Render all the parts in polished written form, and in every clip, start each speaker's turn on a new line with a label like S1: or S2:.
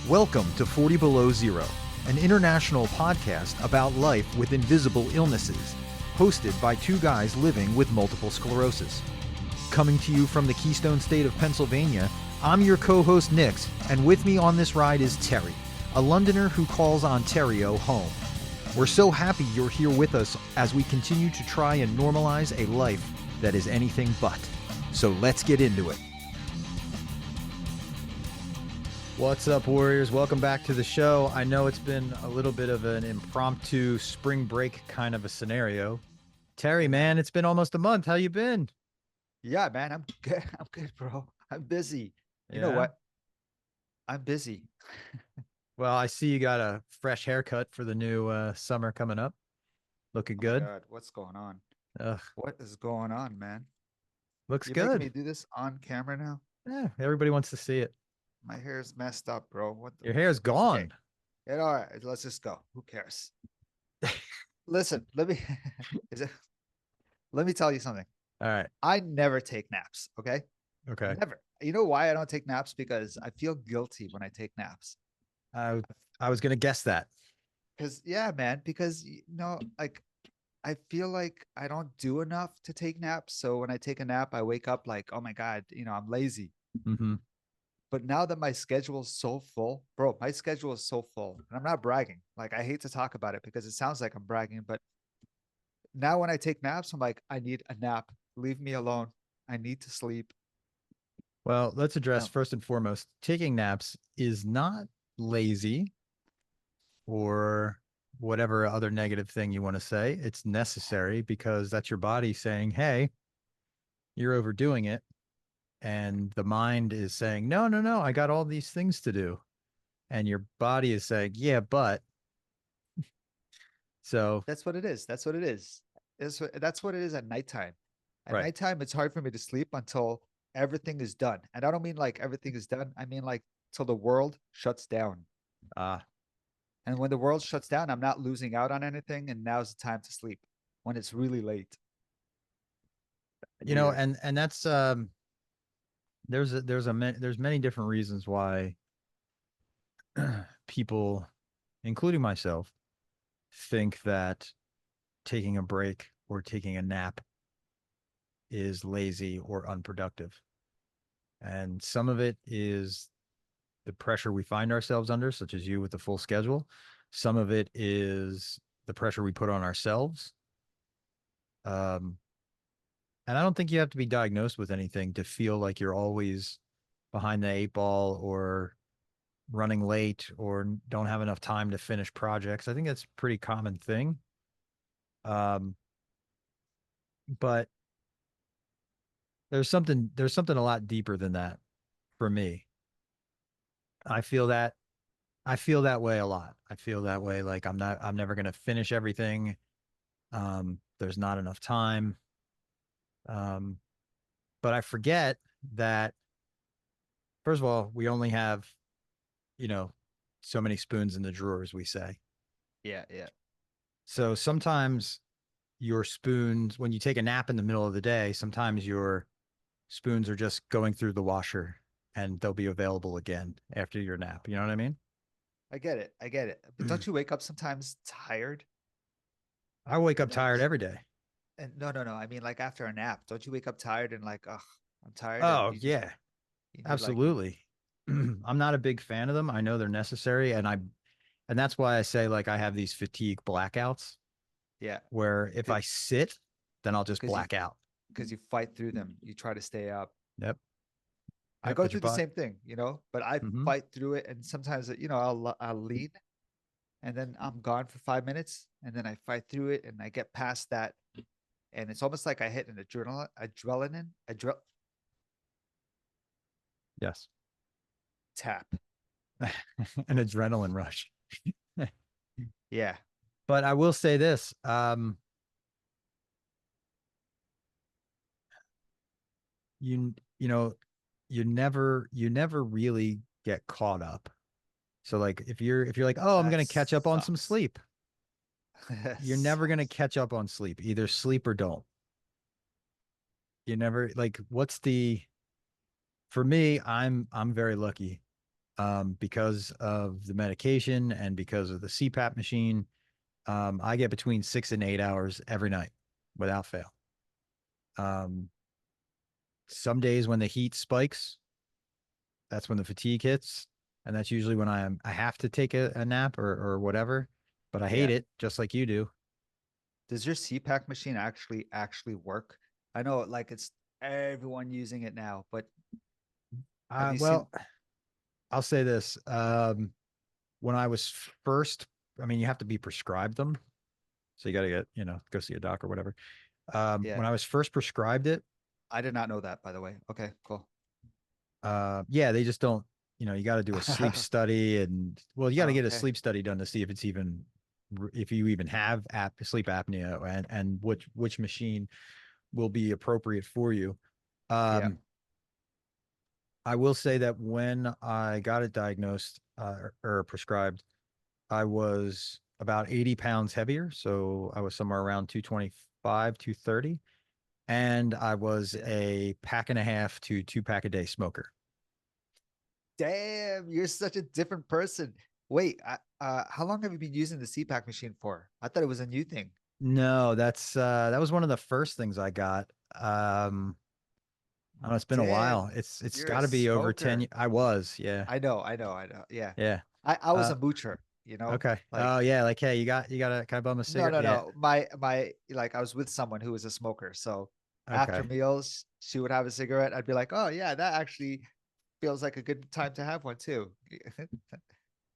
S1: Welcome to 40 Below Zero, an international podcast about life with invisible illnesses, hosted by two guys living with multiple sclerosis. Coming to you from the Keystone State of Pennsylvania, I'm your co-host Nix, and with me on this ride is Terry, a Londoner who calls Ontario home. We're so happy you're here with us as we continue to try and normalize a life that is anything but. So let's get into it. What's up, Warriors? Welcome back to the show. I know it's been a little bit of an impromptu spring break kind of a scenario. Terry, man, it's been almost a month. How you been?
S2: Yeah, man, I'm good. I'm good, bro. I'm busy. You know
S1: Yeah.
S2: what? I'm busy.
S1: Well, I see you got a fresh haircut for the new summer coming up. Looking
S2: Oh my
S1: good.
S2: God, what's going on?
S1: Ugh,
S2: What is going on, man?
S1: looks
S2: You're making
S1: good.
S2: me do this on camera now?
S1: Yeah, everybody wants to see it.
S2: My hair is messed up, bro. What the?
S1: Your hair's
S2: Okay.
S1: gone.
S2: All right, let's just go. Who cares? Listen, let me is it let me tell you something.
S1: All right.
S2: I never take naps, okay?
S1: Okay.
S2: Never. You know why I don't take naps? Because I feel guilty when I take naps.
S1: I I was gonna guess that.
S2: Because yeah, man, because like I feel like I don't do enough to take naps. So when I take a nap, I wake up like, oh my God, I'm lazy.
S1: Mm-hmm.
S2: But now that my schedule is so full, bro, my schedule is so full. And I'm not bragging. Like I hate to talk about it because it sounds like I'm bragging. But now when I take naps, I'm like, I need a nap. Leave me alone. I need to sleep.
S1: Well, let's address
S2: No,
S1: first and foremost, taking naps is not lazy or whatever other negative thing you want to say. It's necessary because that's your body saying, hey, you're overdoing it. And the mind is saying, no, no, no, I got all these things to do. And your body is saying, yeah, but so,
S2: that's what it is. That's what it is. That's what it is at nighttime. At
S1: right.
S2: nighttime, it's hard for me to sleep until everything is done. And I don't mean like everything is done. I mean like till the world shuts down.
S1: Uh,
S2: And when the world shuts down, I'm not losing out on anything. And now's the time to sleep when it's really late.
S1: you know,
S2: Yeah.
S1: and that's, there's many different reasons why people, including myself, think that taking a break or taking a nap is lazy or unproductive. And some of it is the pressure we find ourselves under, such as you with the full schedule. Some of it is the pressure we put on ourselves. Um, and I don't think you have to be diagnosed with anything to feel like you're always behind the eight ball or running late or don't have enough time to finish projects. I think that's a pretty common thing. Um, but there's something a lot deeper than that for me. I feel that I feel that way a lot. I feel that way like I'm never going to finish everything. There's not enough time. Um, but I forget that first of all, we only have, you know, so many spoons in the drawers, we say.
S2: Yeah. Yeah.
S1: So sometimes your spoons, when you take a nap in the middle of the day, sometimes your spoons are just going through the washer and they'll be available again after your nap. You know what I mean?
S2: I get it. I get it. But don't you wake up sometimes tired?
S1: I wake up
S2: And then
S1: tired every day.
S2: no, no, no. I mean, like after a nap, don't you wake up tired and like, ugh, I'm tired, and
S1: Oh, yeah,
S2: you need like,
S1: absolutely. I'm not a big fan of them. I know they're necessary and that's why I say like I have these fatigue blackouts
S2: yeah,
S1: where if I sit, then I'll just
S2: because
S1: black out.
S2: you fight through them. You try to stay up.
S1: Yep.
S2: I
S1: Yep.
S2: go
S1: But your
S2: through the
S1: body.
S2: same thing, but I
S1: Mm-hmm.
S2: fight through it, and sometimes I'll lean, and then I'm gone for 5 minutes, and then I fight through it, and I get past that, and it's almost like I hit an
S1: Yes.
S2: tap.
S1: An adrenaline rush.
S2: Yeah,
S1: But I will say this. You know, you never really get caught up. So like if you're like, oh, I'm
S2: that
S1: gonna catch up on some
S2: sucks.
S1: sleep,
S2: That
S1: you're never gonna
S2: sucks.
S1: catch up on sleep. Either sleep or don't. You never like what's the for me, I'm very lucky. because of the medication and because of the CPAP machine. I get between 6 and 8 hours every night without fail. Um, some days when the heat spikes, that's when the fatigue hits, and that's usually when I have to take a nap or whatever. But I hate
S2: Yeah.
S1: it just like you do.
S2: Does your CPAC machine actually work? I know like it's everyone using it now, but have you seen?
S1: Well, I'll say this. When I was first, I mean, you have to be prescribed them. So you got to get, go see a doc or whatever.
S2: Yeah.
S1: When I was first prescribed it,
S2: I did not know that, by the way. Okay, cool.
S1: yeah, they just don't, you got to do a sleep study and, well, you got to get a
S2: Okay.
S1: sleep study done to see if it's even, if you even have sleep apnea and which machine will be appropriate for you.
S2: Yeah.
S1: Um, I will say that when I got it diagnosed or prescribed, I was about 80 pounds heavier. So I was somewhere around 225, 230. And I was
S2: Yeah.
S1: a pack and a half to 2 pack a day smoker.
S2: Damn, you're such a different person. Wait, how long have you been using the CPAC machine for? I thought it was a new thing.
S1: No, that was one of the first things I got. I don't know, it's been a
S2: Damn,
S1: while. It's
S2: you're a
S1: got to be over 10.
S2: smoker.
S1: I was, yeah.
S2: I know. Yeah.
S1: Yeah.
S2: I was
S1: Uh
S2: a moocher, you know?
S1: okay.
S2: Like,
S1: Oh yeah, like hey, you got to can I bum a
S2: no,
S1: cigarette?
S2: no,
S1: Yeah.
S2: no. My like I was with someone who was a smoker. So after
S1: Okay.
S2: meals, she would have a cigarette. I'd be like, oh yeah, that actually feels like a good time to have one too.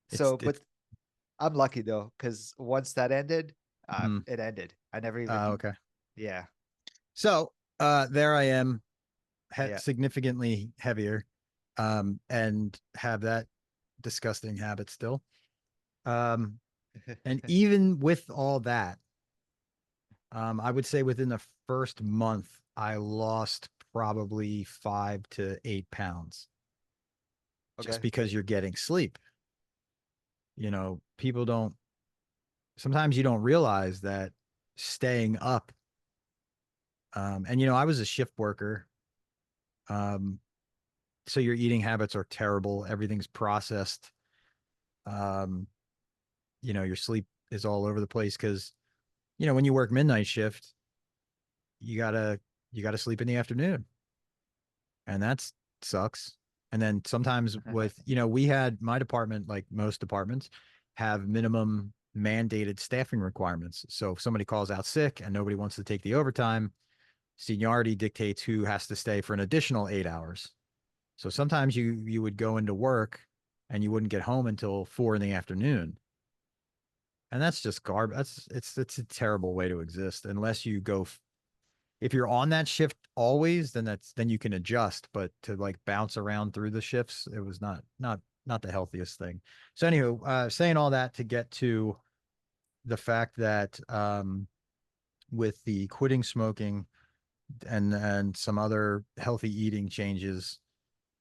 S1: It's
S2: So,
S1: it's
S2: but I'm lucky though, because once that ended,
S1: mm,
S2: it ended. I never even,
S1: okay.
S2: yeah,
S1: So, there I am,
S2: yeah.
S1: significantly heavier and have that disgusting habit still. Um and even with all that, I would say within the first month, I lost probably 5 to 8 pounds just
S2: Okay.
S1: because you're getting sleep. People don't, sometimes you don't realize that staying up, and I was a shift worker. Um, so your eating habits are terrible. Everything's processed. Um, your sleep is all over the place because, when you work midnight shift, you gotta, you gotta sleep in the afternoon. And that sucks. And then sometimes with, we had my department, like most departments, have minimum mandated staffing requirements. So if somebody calls out sick and nobody wants to take the overtime, seniority dictates who has to stay for an additional 8 hours. So sometimes you would go into work and you wouldn't get home until 4 in the afternoon. And that's just garbage. It's a terrible way to exist unless you go, if you're on that shift always, then you can adjust. But to like bounce around through the shifts, it was not the healthiest thing. So anywho, saying all that to get to the fact that with the quitting smoking and some other healthy eating changes,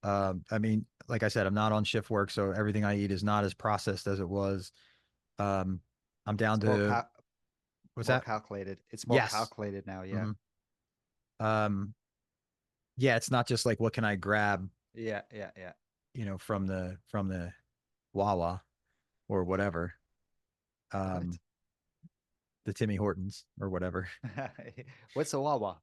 S1: I mean, like I said, I'm not on shift work, so everything I eat is not as processed as it was. Um, I'm down
S2: It's
S1: to what's
S2: more
S1: that?
S2: calculated. It's more
S1: Yes.
S2: calculated now. Yeah.
S1: hmm Um, yeah, it's not just like what can I grab,
S2: Yeah.
S1: from the Wawa or whatever,
S2: What?
S1: um, the Timmy Hortons or whatever.
S2: What's a Wawa?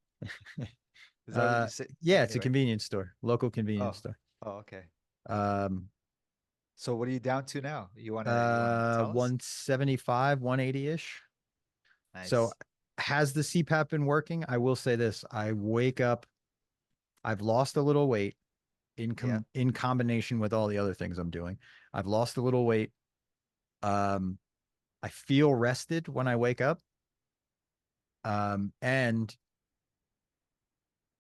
S2: Is that what
S1: uh,
S2: you say
S1: yeah,
S2: saying
S1: it's
S2: it
S1: a
S2: right?
S1: convenience store, local convenience
S2: Oh,
S1: store.
S2: oh, okay.
S1: Um,
S2: So what are you down to now? You wanna tell us?
S1: 175, 180 ish. So
S2: Nice.
S1: has the CPAP been working? I will say this: I wake up, I've lost a little weight
S2: Yeah.
S1: in combination with all the other things I'm doing. I've lost a little weight. Um, I feel rested when I wake up. And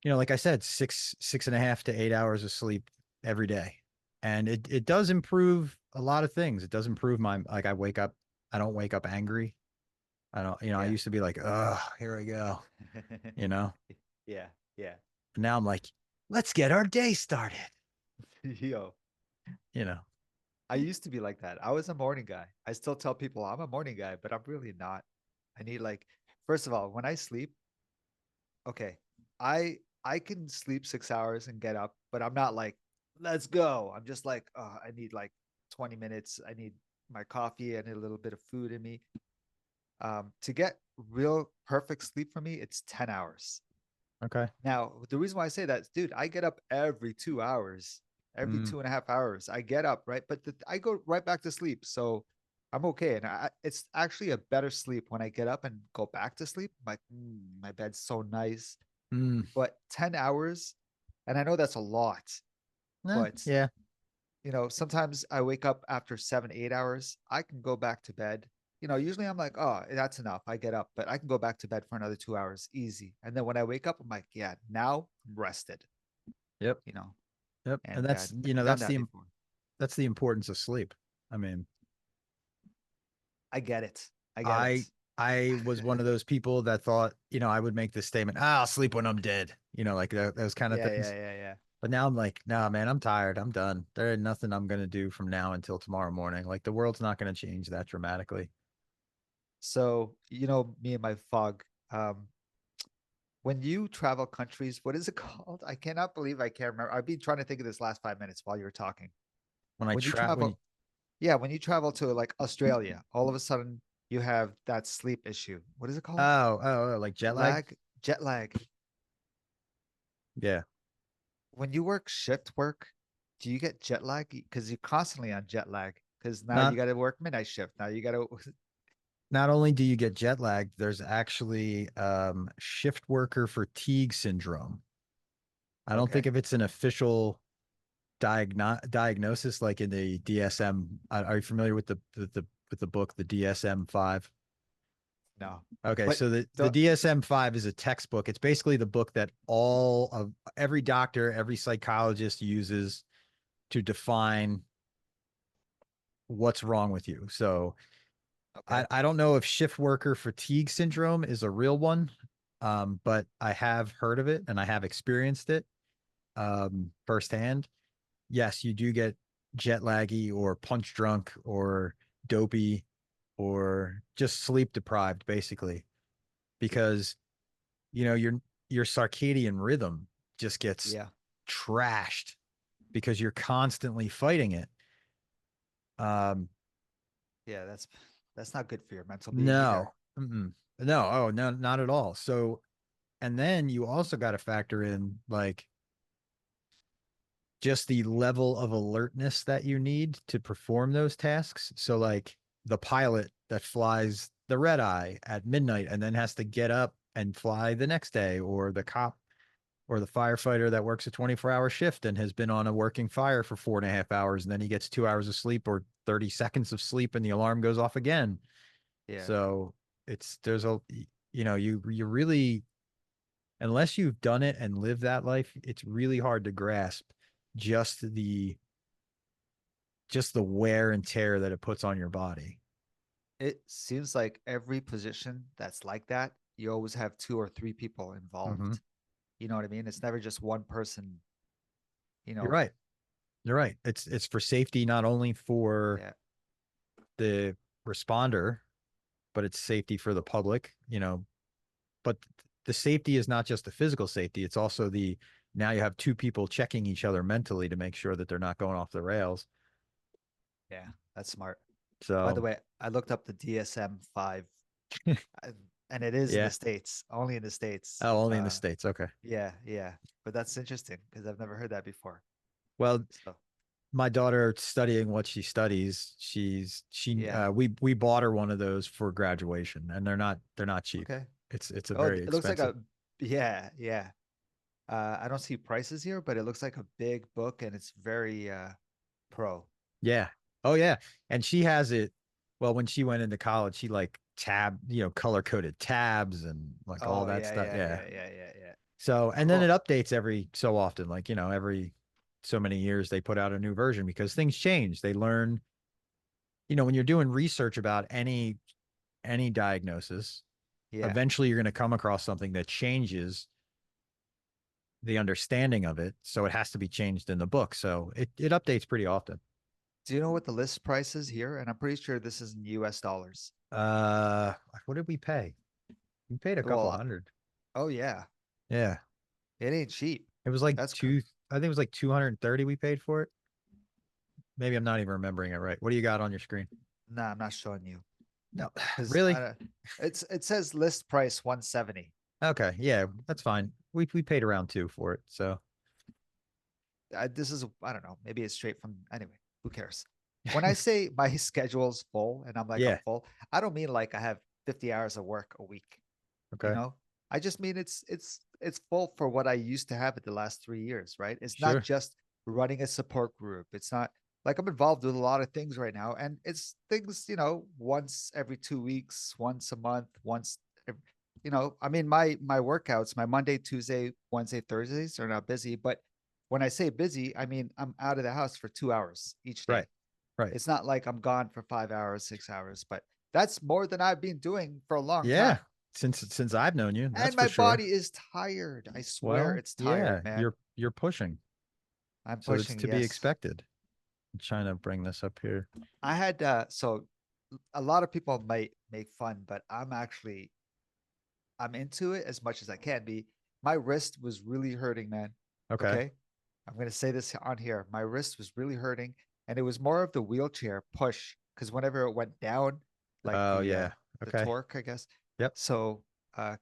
S1: like I said, 6.5 to 8 hours of sleep every day. And it does improve a lot of things. It does improve like I don't wake up angry. I don't, I
S2: Yeah.
S1: used to be like, oh, here we go, you know.
S2: Yeah. Yeah.
S1: And now I'm like, let's get our day started,
S2: Yo,
S1: you know.
S2: I used to be like that. I was a morning guy. I still tell people I'm a morning guy, but I'm really not. I need like, first of all, when I sleep, okay, I can sleep 6 hours and get up, but I'm not like let's go. I'm just like, oh, I need like 20 minutes. I need my coffee. I need a little bit of food in me. To get real perfect sleep for me, it's 10 hours.
S1: Okay.
S2: Now, the reason why I say that is, dude, I get up every 2 hours, every
S1: Mm,
S2: 2.5 hours. I get up, right? But I go right back to sleep. So I'm okay. And it's actually a better sleep when I get up and go back to sleep. I'm like, my bed's so nice.
S1: mm,
S2: But 10 hours, and I know that's a lot, but
S1: yeah.
S2: sometimes I wake up after 7, 8 hours. I can go back to bed. Usually I'm like, oh, that's enough. I get up, but I can go back to bed for another 2 hours, easy. And then when I wake up, I'm like, yeah, now I'm rested,
S1: Yep.
S2: you know,
S1: Yep. And
S2: and
S1: that's,
S2: never done that before.
S1: that's the importance of sleep. I mean,
S2: I get it. I get
S1: I
S2: it.
S1: I was one of those people that thought, I would make this statement, I'll sleep when I'm dead, like those kind of
S2: Yeah,
S1: things.
S2: yeah, yeah, yeah.
S1: But now I'm like, nah, man, I'm tired. I'm done. There ain't nothing I'm gonna do from now until tomorrow morning. Like the world's not gonna change that dramatically.
S2: So, me and my fog, when you travel countries, what is it called? I cannot believe I can't remember. I've been trying to think of this last 5 minutes while you were talking.
S1: When I
S2: When you
S1: when you,
S2: travel, yeah, when you travel to like Australia, all of a sudden you have that sleep issue. What is it called?
S1: like jet lag.
S2: Lag, jet lag.
S1: Yeah.
S2: When you work shift work, do you get jet lag? Because you're constantly on jet lag. Because now you
S1: Not
S2: got to work midnight shift. Now you got to,
S1: not only do you get jet lag, there's actually shift worker fatigue syndrome. I don't think
S2: okay,
S1: if it's an official diagnosis like in the DSM. Are you familiar with the book, the DSM-5?
S2: no.
S1: Okay,
S2: But
S1: so the
S2: the,
S1: DSM-5 is a textbook. It's basically the book that all of every doctor, every psychologist uses to define what's wrong with you. So
S2: okay,
S1: I don't know if shift worker fatigue syndrome is a real one, but I have heard of it and I have experienced it firsthand. Yes, you do get jet laggy or punch drunk or dopey or just sleep deprived, basically, because you know your your circadian rhythm just gets
S2: yeah,
S1: trashed because you're constantly fighting it. Um,
S2: yeah. That's not good for your mental being either.
S1: no, no, oh no, not at all. So, and then you also got to factor in like just the level of alertness that you need to perform those tasks. So, like the pilot that flies the red eye at midnight and then has to get up and fly the next day, or the cop or the firefighter that works a 24-hour shift and has been on a working fire for 4.5 hours, and then he gets 2 hours of sleep or 30 seconds of sleep and the alarm goes off again.
S2: Yeah.
S1: So there's you really, unless you've done it and lived that life, it's really hard to grasp just the just the wear and tear that it puts on your body.
S2: It seems like every position that's like that, you always have two or three people
S1: Hmm.
S2: involved. You know what I mean? It's never just one person, you
S1: You're
S2: know.
S1: right. You're right. It's for safety, not only for
S2: Yeah.
S1: the responder, but it's safety for the public, but the safety is not just the physical safety, it's also the now you have two people checking each other mentally to make sure that they're not going off the rails.
S2: Yeah, that's smart. By the
S1: So,
S2: way, I looked up the DSM-5, uh, and it is in the
S1: yeah.
S2: States, only in the States.
S1: Oh, only in the States. Okay.
S2: Yeah, yeah. But that's interesting because I've never heard that before.
S1: Well,
S2: So,
S1: my daughter studying what she studies,
S2: yeah.
S1: we bought her one of those for graduation, and they're not cheap.
S2: Okay.
S1: It's a
S2: Oh,
S1: very
S2: it looks like
S1: expensive.
S2: yeah, yeah. I don't see prices here, but it looks like a big book and it's very pro.
S1: Yeah. Oh yeah. And she has it. Well, when she went into college, she like color coded tabs and like all
S2: Oh,
S1: that
S2: yeah,
S1: stuff.
S2: yeah,
S1: Yeah.
S2: yeah, yeah, yeah, yeah.
S1: So, and then it
S2: Cool.
S1: updates every so often, like, every so many years they put out a new version because things change. They learn, when you're doing research about any diagnosis,
S2: Yeah.
S1: eventually you're going to come across something that changes the understanding of it. So it has to be changed in the book. So it updates pretty often.
S2: Do you know what the list price is here? And I'm pretty sure this is in US dollars.
S1: What did we pay? We paid a couple
S2: Well,
S1: hundred.
S2: oh yeah,
S1: Yeah.
S2: it ain't cheap.
S1: It was like
S2: That's cr
S1: two, I think it was like 230 we paid for it. Maybe I'm not even remembering it right. What do you got on your screen?
S2: Nah, I'm not showing you
S1: No,
S2: because
S1: really?
S2: it says list price 170.
S1: Okay, yeah, that's fine. We paid around two for it. So
S2: This is I don't know. Maybe it's straight from anyway. Who cares? When I say my schedule's full and I'm
S1: yeah,
S2: full, I don't mean like I have 50 hours of work a week. You
S1: okay,
S2: know, I just mean it's full for what I used to have it the last 3 years. Right? It's not
S1: sure,
S2: just running a support group. It's not like I'm involved with a lot of things right now, and it's things once every 2 weeks, once a month, once. I mean my workouts, my Monday, Tuesday, Wednesday, Thursdays are not busy, but when I say busy, I mean I'm out of the house for 2 hours each
S1: right,
S2: day.
S1: right,
S2: It's not like I'm gone for 5 hours, 6 hours, but that's more than I've been doing for a long
S1: yeah.
S2: time.
S1: Since I've known you, that's
S2: And
S1: for
S2: my
S1: sure.
S2: body is tired. I swear
S1: Well,
S2: it's
S1: yeah,
S2: tired, man.
S1: you're pushing,
S2: I'm
S1: so it's
S2: pushing,
S1: to be
S2: yes.
S1: expected. I'm trying to bring this up here.
S2: I had so a lot of people might make fun, but I'm into it as much as I can be. My wrist was really hurting, man.
S1: Okay.
S2: Okay. I'm going to say this on here. My wrist was really hurting, and it was more of the wheelchair push because whenever it went down, like
S1: Oh
S2: the
S1: yeah. Okay.
S2: torque, I guess.
S1: Yep.
S2: So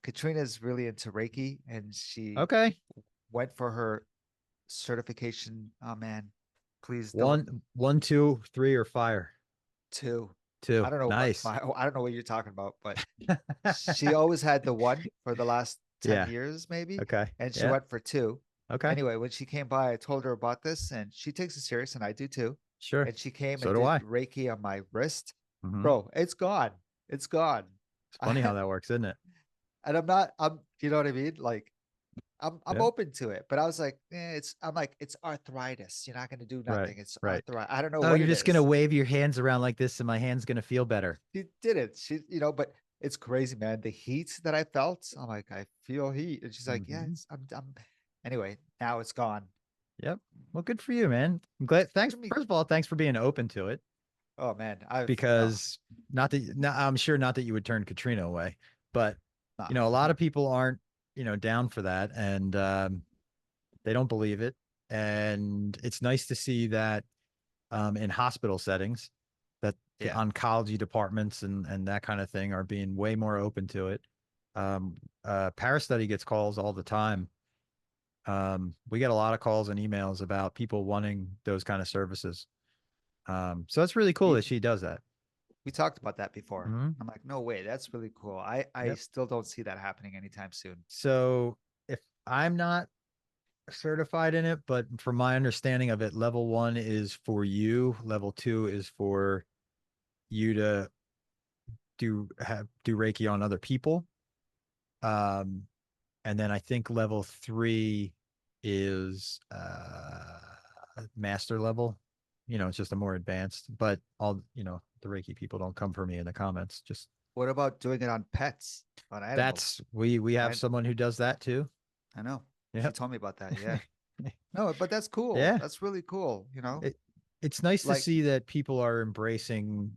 S2: Katrina's really into Reiki, and she
S1: Okay.
S2: went for her certification. Oh man, please don't
S1: One, two, three, or fire.
S2: two.
S1: Two.
S2: I don't know what
S1: Nice.
S2: I don't know what you're talking about, but she always had the one for the last 10
S1: Yeah.
S2: years, maybe,
S1: Okay.
S2: and she
S1: Yeah.
S2: went for two.
S1: Okay.
S2: Anyway, when she came by, I told her about this, and she takes it serious, and I do too.
S1: Sure.
S2: And she came
S1: So
S2: and
S1: do
S2: did
S1: I.
S2: Reiki on my wrist.
S1: Hmm.
S2: Bro, it's gone. It's gone.
S1: It's funny how
S2: and
S1: that works, isn't it?
S2: I'm not, you know what I mean? Like, I'm
S1: Yeah.
S2: open to it, but I was like, I'm like, it's arthritis. You're not going to do
S1: Right.
S2: nothing. It's
S1: Right.
S2: arthritis. I don't know
S1: Oh,
S2: what
S1: you're
S2: it
S1: just gonna
S2: is.
S1: wave your hands around like this, and my hand's gonna feel better.
S2: She did it. But it's crazy, man. The heat that I felt, I'm like, I feel heat. And she's like, yeah,
S1: Hmm.
S2: anyway, now it's gone.
S1: Yep. Well, good for you, man. I'm glad.
S2: Good
S1: Thanks.
S2: for me.
S1: First of all, thanks for being open to it.
S2: Oh man,
S1: Because not that no, I'm sure not that you would turn Katrina away, but
S2: nah.
S1: a lot of people aren't down for that, and they don't believe it. And it's nice to see that in hospital settings that the
S2: Yeah.
S1: oncology departments and that kind of thing are being way more open to it. Um, Parastudy gets calls all the time. We get a lot of calls and emails about people wanting those kind of services. So it's really cool
S2: We
S1: that she does that.
S2: we talked about that before.
S1: Hmm.
S2: I'm like, no way, that's really cool. I
S1: Yep.
S2: still don't see that happening anytime soon.
S1: So if I'm not certified in it, but from my understanding of it, level one is for you, level two is for you to do Reiki on other people. Um, and then I think level three is master level. It's just a more advanced, but all the Reiki people don't come for me in the comments. Just
S2: What about doing it on pets, on
S1: that's
S2: animals?
S1: we have
S2: I
S1: someone who does that too.
S2: I know. She
S1: Yep.
S2: told me about that. Yeah. No, but that's cool.
S1: Yeah.
S2: That's really cool.
S1: It, it's nice to
S2: Like,
S1: see that people are embracing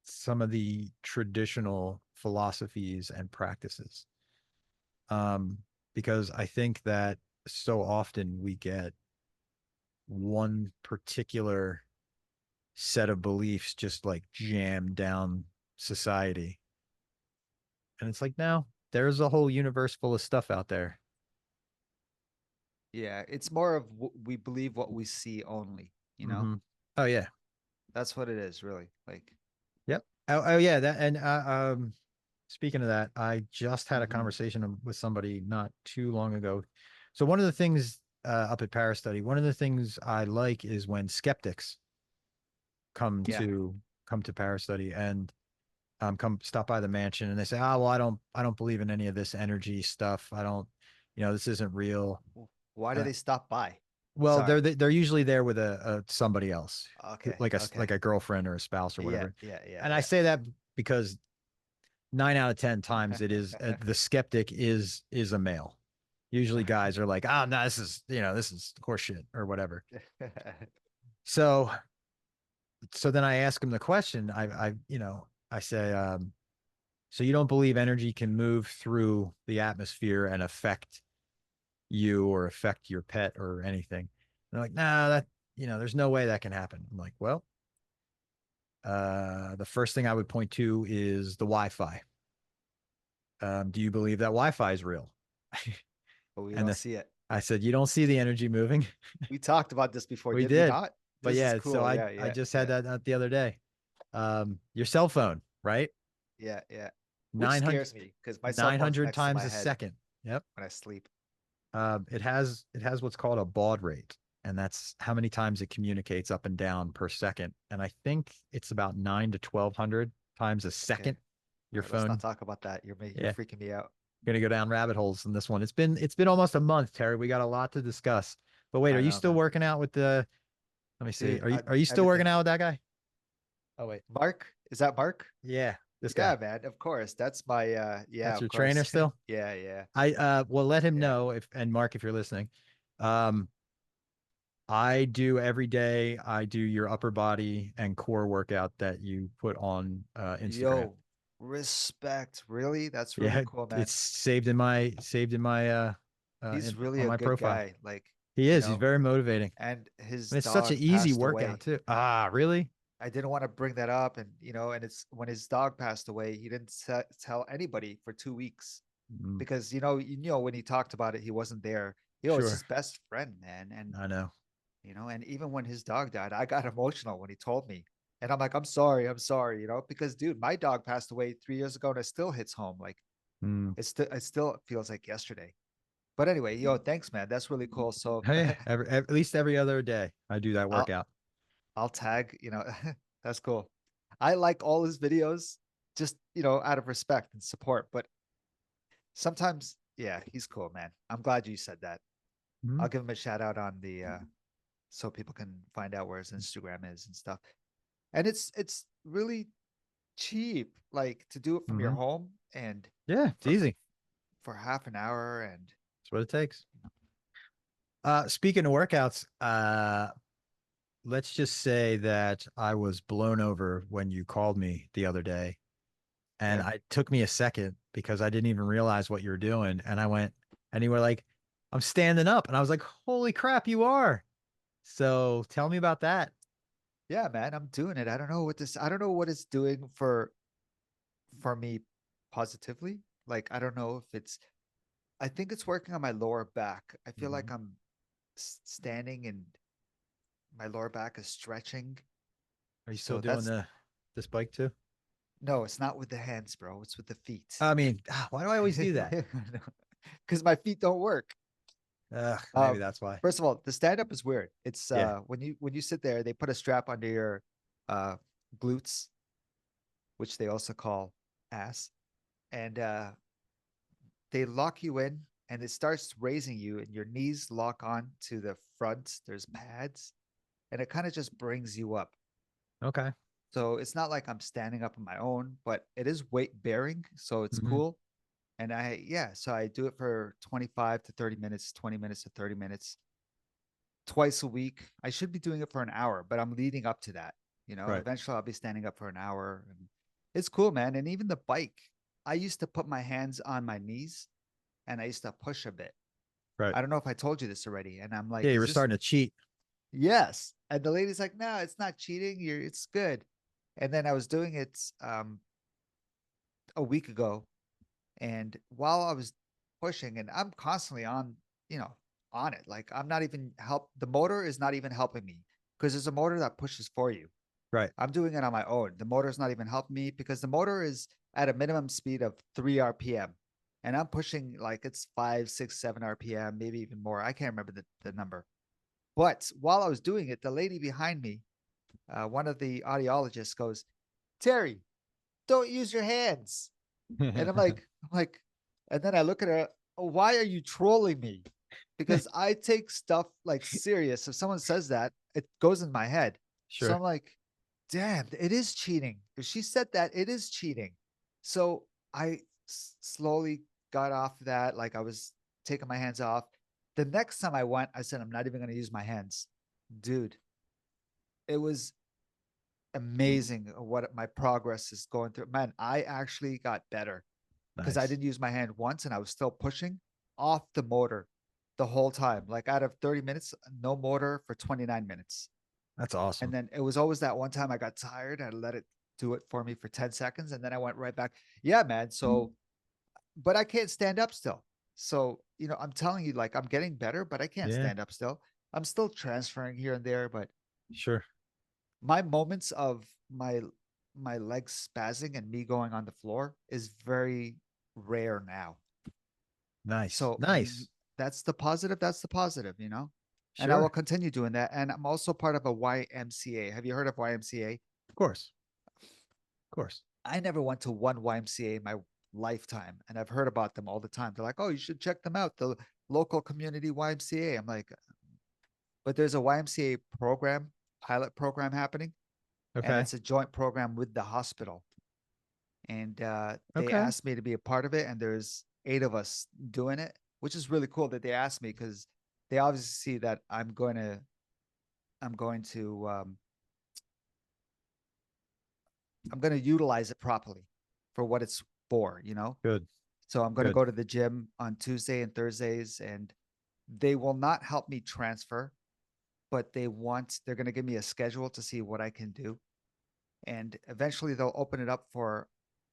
S1: some of the traditional philosophies and practices. Um, because I think that so often we get one particular set of beliefs just like jammed down society. And it's like, no, there's a whole universe full of stuff out there.
S2: yeah, it's more of we believe what we see only, you know?
S1: Hmm. Oh yeah.
S2: That's what it is, really. Like,
S1: Yep. Oh yeah. That and speaking of that, I just had a
S2: mhm.
S1: conversation with somebody not too long ago. So one of the things up at Paris Study, one of the things I like is when skeptics come
S2: Yeah.
S1: to Paris Study and come stop by the mansion and they say, "Oh, well, I don't believe in any of this energy stuff. I don't, this isn't real."
S2: Why do
S1: Uh,
S2: they stop by?
S1: well,
S2: Sorry.
S1: they're usually there with a somebody else,
S2: Okay.
S1: like a
S2: Okay.
S1: like a girlfriend or a spouse or
S2: Yeah.
S1: whatever.
S2: Yeah. Yeah.
S1: And I say that because 9 out of 10 times it is the skeptic is a male. Usually guys are like, oh no, this is horseshit or whatever.
S2: Yeah.
S1: So then I ask him the question. I say, so you don't believe energy can move through the atmosphere and affect you or affect your pet or anything. And they're like, nah, that, there's no way that can happen. I'm like, well, the first thing I would point to is the Wi-Fi. Do you believe that Wi-Fi is real?
S2: but we
S1: And
S2: don't see it.
S1: I said, you don't see the energy moving.
S2: We talked about this before,
S1: We
S2: did we
S1: did,
S2: not?
S1: but
S2: This is
S1: yeah. So
S2: cool.
S1: I
S2: Yeah,
S1: I
S2: yeah,
S1: just had
S2: yeah,
S1: that out the other day. Your cell phone, right?
S2: yeah, yeah. Which
S1: 900,
S2: scares me because my cell
S1: nine
S2: phone's
S1: hundred
S2: next to
S1: times
S2: my
S1: a
S2: head
S1: second. Yep.
S2: when I sleep.
S1: It has what's called a baud rate, and that's how many times it communicates up and down per second. And I think it's about 9 to 1,200 times a
S2: Okay.
S1: second. Your
S2: All right, let's not
S1: phone,
S2: talk about that. You're
S1: yeah,
S2: freaking me out.
S1: gonna go down rabbit holes in this one. It's been almost a month, Terry. We got a lot to discuss. But wait, are
S2: I
S1: you
S2: know,
S1: still
S2: man.
S1: working out with the? Let me see.
S2: Dude,
S1: Are you still working
S2: everything.
S1: out with that guy? Oh wait,
S2: Mark, is that Mark?
S1: yeah, this
S2: Yeah,
S1: guy.
S2: man. Of course. That's my yeah,
S1: That's
S2: of
S1: your trainer
S2: course.
S1: still.
S2: Yeah, yeah,
S1: I Well, let him
S2: yeah.
S1: know, if, and Mark, if you're listening. Um, I do every day. I do your upper body and core workout that you put on Instagram.
S2: Yo, respect. Really? That's really
S1: Yeah,
S2: cool, man.
S1: it's saved in my
S2: He's really
S1: on
S2: a
S1: my
S2: good
S1: profile.
S2: guy. Like,
S1: He
S2: you
S1: is. He's
S2: know,
S1: very motivating.
S2: and his
S1: And it's such an
S2: dog
S1: easy
S2: passed
S1: workout
S2: away.
S1: too. Ah, really?
S2: I didn't want to bring that up, and and it's when his dog passed away, he didn't tell anybody for 2 weeks
S1: Mm,
S2: because when he talked about it, he wasn't there. It's
S1: sure.
S2: his best friend, man, and
S1: I know.
S2: and even when his dog died, I got emotional when he told me, and I'm like, I'm sorry, because dude, my dog passed away 3 years ago, and it still hits home. Like
S1: Mm.
S2: it still feels like yesterday. But anyway, thanks, man. That's really cool. So
S1: Hey, at least every other day I do that
S2: I'll
S1: workout.
S2: I'll tag, that's cool. I like all his videos just, out of respect and support. But sometimes, yeah, he's cool, man. I'm glad you said that.
S1: Mm,
S2: I'll give him a shout out on the so people can find out where his Instagram is and stuff. And it's really cheap, like to do it from your
S1: mm-hmm.
S2: home and
S1: Yeah, it's
S2: for
S1: easy.
S2: for half an hour and
S1: That's what it takes. Speaking of workouts, let's just say that I was blown over when you called me the other day, and
S2: okay.
S1: it took me a second because I didn't even realize what you were doing. And I went, and you were like, I'm standing up. And I was like, holy crap, you are. So tell me about that.
S2: Yeah, man, I'm doing it. I don't know what it's doing for me positively. Like I don't know if it's I think it's working on my lower back. I feel like
S1: Mhm.
S2: I'm standing and my lower back is stretching.
S1: Are you still
S2: So
S1: doing
S2: that's
S1: this bike too?
S2: no, it's not with the hands, bro. It's with the feet.
S1: I mean, why do I always do that?
S2: Because my feet don't work.
S1: Maybe that's why.
S2: First of all, the stand up is weird. It's
S1: Yeah.
S2: when you sit there, they put a strap under your uh glutes, which they also call ass, and they lock you in and it starts raising you and your knees lock on to the front. There's pads and it kind of just brings you up.
S1: Okay.
S2: So it's not like I'm standing up on my own, but it is weight bearing. So it's
S1: Hmm.
S2: cool. And so I do it for 25 to 30 minutes, 20 minutes to 30 minutes twice a week. I should be doing it for an hour, but I'm leading up to that.
S1: Right.
S2: Eventually I'll be standing up for an hour. And it's cool, man. And even the bike, I used to put my hands on my knees and I used to push a bit.
S1: Right.
S2: I don't know if I told you this already. And I'm
S1: Yeah,
S2: like,
S1: you
S2: is
S1: were
S2: this
S1: starting to cheat.
S2: yes? And the lady's like, no, it's not cheating. It's good. And then I was doing it a week ago. And while I was pushing, and I'm constantly you know, on it. Like I'm not even the motor is not even helping me because there's a motor that pushes for you.
S1: Right.
S2: I'm doing it on my own. The motor's not even helping me because the motor is at a minimum speed of 3 RPM. And I'm pushing like it's 5, 6, 7 RPM, maybe even more. I can't remember the number. But while I was doing it, the lady behind me, one of the audiologists goes, Terry, don't use your hands. And I'm like, and then I look at her, oh, why are you trolling me? Because I take stuff like serious. If someone says that, it goes in my head. So
S1: Sure.
S2: I'm like, damn, it is cheating. If she said that, it is cheating. So I slowly got off that. Like I was taking my hands off. The next time I went, I said, I'm not even going to use my hands. Dude, it was amazing what my progress is going through. Man, I actually got better because I
S1: Nice.
S2: didn't use my hand once and I was still pushing off the motor. the whole time. Like out of 30 minutes, no motor for 29 minutes.
S1: That's
S2: And
S1: awesome.
S2: then it was always that one time I got tired. I let it do it for me for 10 seconds. And then I went right back. Yeah, man. So, but I can't stand up still. So, I'm telling you, like, I'm getting better, but I can't
S1: Yeah,
S2: stand up still. I'm still transferring here and there, but
S1: sure.
S2: my moments of my legs spazzing and me going on the floor is very rare now.
S1: Nice.
S2: So
S1: Nice.
S2: that's the positive. That's the positive. And I will
S1: Sure.
S2: continue doing that. And I'm also part of a YMCA. Have you heard of YMCA?
S1: Of course. Of course.
S2: I never went to one YMCA in my lifetime, and I've heard about them all the time. They're like, "Oh, you should check them out, the local community YMCA." I'm like, but there's a YMCA program, pilot program happening, and
S1: Okay.
S2: it's a joint program with the hospital. And they
S1: Okay.
S2: asked me to be a part of it, and there's 8 of us doing it, which is really cool that they asked me because they obviously see that I'm going to I'm going to utilize it properly for what it's for.
S1: Good.
S2: So I'm going to
S1: Good.
S2: go to the gym on Tuesday and Thursdays, and they will not help me transfer, but they're going to give me a schedule to see what I can do. And eventually they'll open it up for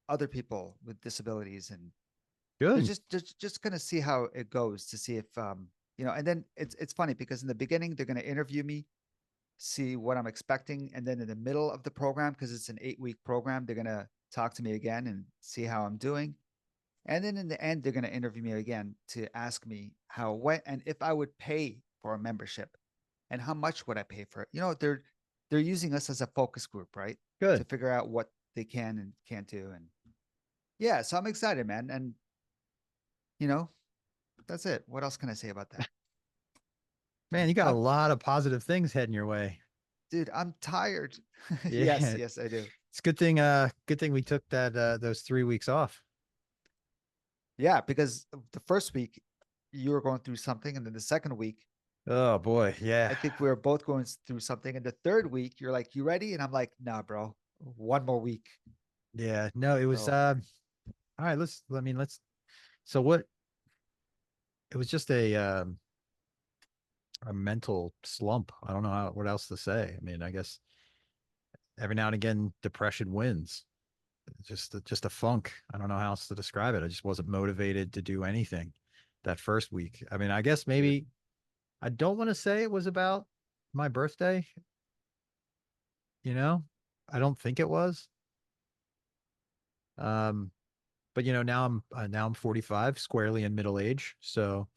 S2: other people with disabilities. And they're
S1: Good.
S2: just going to see how it goes to see if, and then it's funny because in the beginning, they're going to interview me, see what I'm expecting. And then in the middle of the program, because it's an 8-week program, they're going to talk to me again and see how I'm doing. And then in the end, they're going to interview me again to ask me how, what, and if I would pay for a membership and how much would I pay for it. They're using us as a focus group, right? To
S1: Good.
S2: figure out what they can and can't do. And yeah, so I'm excited, man. And you know, that's it. What else can I say about that?
S1: Man, you got a
S2: I'm,
S1: lot of positive things heading your way.
S2: dude, I'm tired. Yes,
S1: Yeah.
S2: yes, I do.
S1: It's good thing we took those 3 weeks off.
S2: Yeah, because the first week you were going through something, and then the second week
S1: Oh boy. Yeah.
S2: I think we were both going through something. And the third week, you're like, "You ready?" And I'm like, "Nah, bro, one more week."
S1: Yeah. No, it was
S2: So
S1: all right, let's so what it was just a mental slump. I don't know what else to say. I mean, I guess every now and again depression wins. Just a funk. I don't know how else to describe it. I just wasn't motivated to do anything that first week. I mean, I guess
S2: dude,
S1: maybe I don't want to say it was about my birthday, you know? I don't think it was. Um, but now I'm 45, squarely in middle age. So,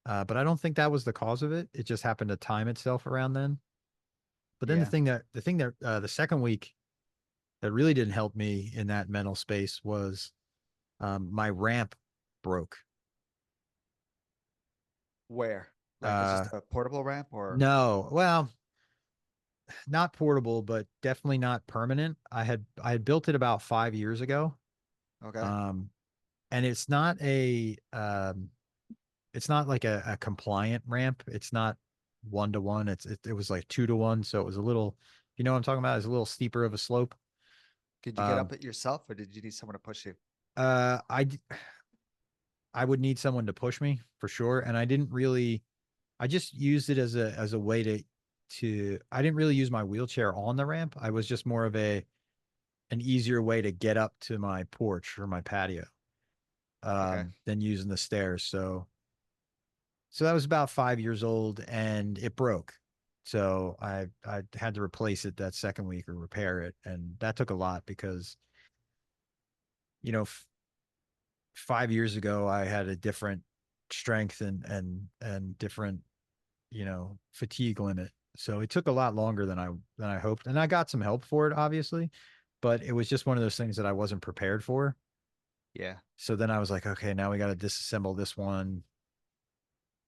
S1: but I don't think that was the cause of it. It just happened to time itself around then. But then
S2: yeah.
S1: the second week that really didn't help me in that mental space was my ramp broke.
S2: Where? Like it's
S1: Uh,
S2: just a portable ramp, or
S1: no, well, not portable, but definitely not permanent. I had built it about 5 years ago.
S2: okay,
S1: Um, and it's not like a compliant ramp. It's not 1 to 1. It was like 2 to 1. So it was a little, you know what I'm talking about? It's a little steeper of a slope.
S2: could you get
S1: Um,
S2: up it yourself, or did you need someone to push you?
S1: uh, I I would need someone to push me for sure. And I just used it as a way I didn't really use my wheelchair on the ramp. I was just more of an easier way to get up to my porch or my patio
S2: Okay,
S1: than using the stairs. So that was about 5 years old and it broke. So I had to replace it that second week or repair it, and that took a lot because you know 5 years ago I had a different strength and different fatigue limit. So it took a lot longer than I hoped, and I got some help for it, obviously, but it was just one of those things that I wasn't prepared for.
S2: yeah.
S1: So then I was like, okay, now we got to disassemble this one,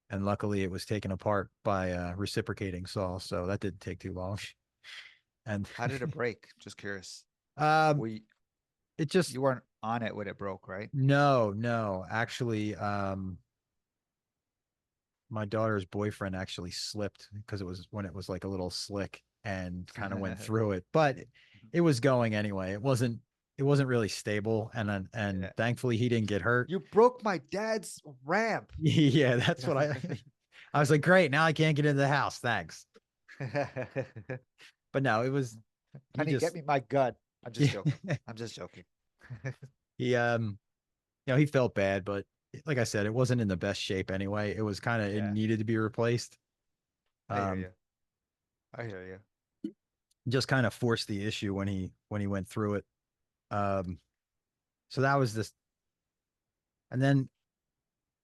S1: and luckily it was taken apart by a reciprocating saw, so that didn't take too long. And
S2: How did it break? Just curious.
S1: um,
S2: We
S1: it just
S2: You weren't on it when it broke, right?
S1: no, actually, my daughter's boyfriend actually slipped because it was when it was like a little slick and kind of went through it, but it was going anyway. it wasn't really stable, and
S2: Yeah.
S1: thankfully he didn't get hurt.
S2: You broke my dad's ramp.
S1: Yeah, that's what I was like, great, now I can't get into the house. Thanks. But no, it was he
S2: Honey, get
S1: just
S2: me my gun. I'm just
S1: yeah,
S2: joking. I'm just joking.
S1: he he felt bad, but like I said, it wasn't in the best shape anyway. It was kind of it
S2: Yeah,
S1: needed to be replaced.
S2: I hear
S1: Um,
S2: you. I hear you.
S1: just kind of forced the issue when he went through it. So that was this, and then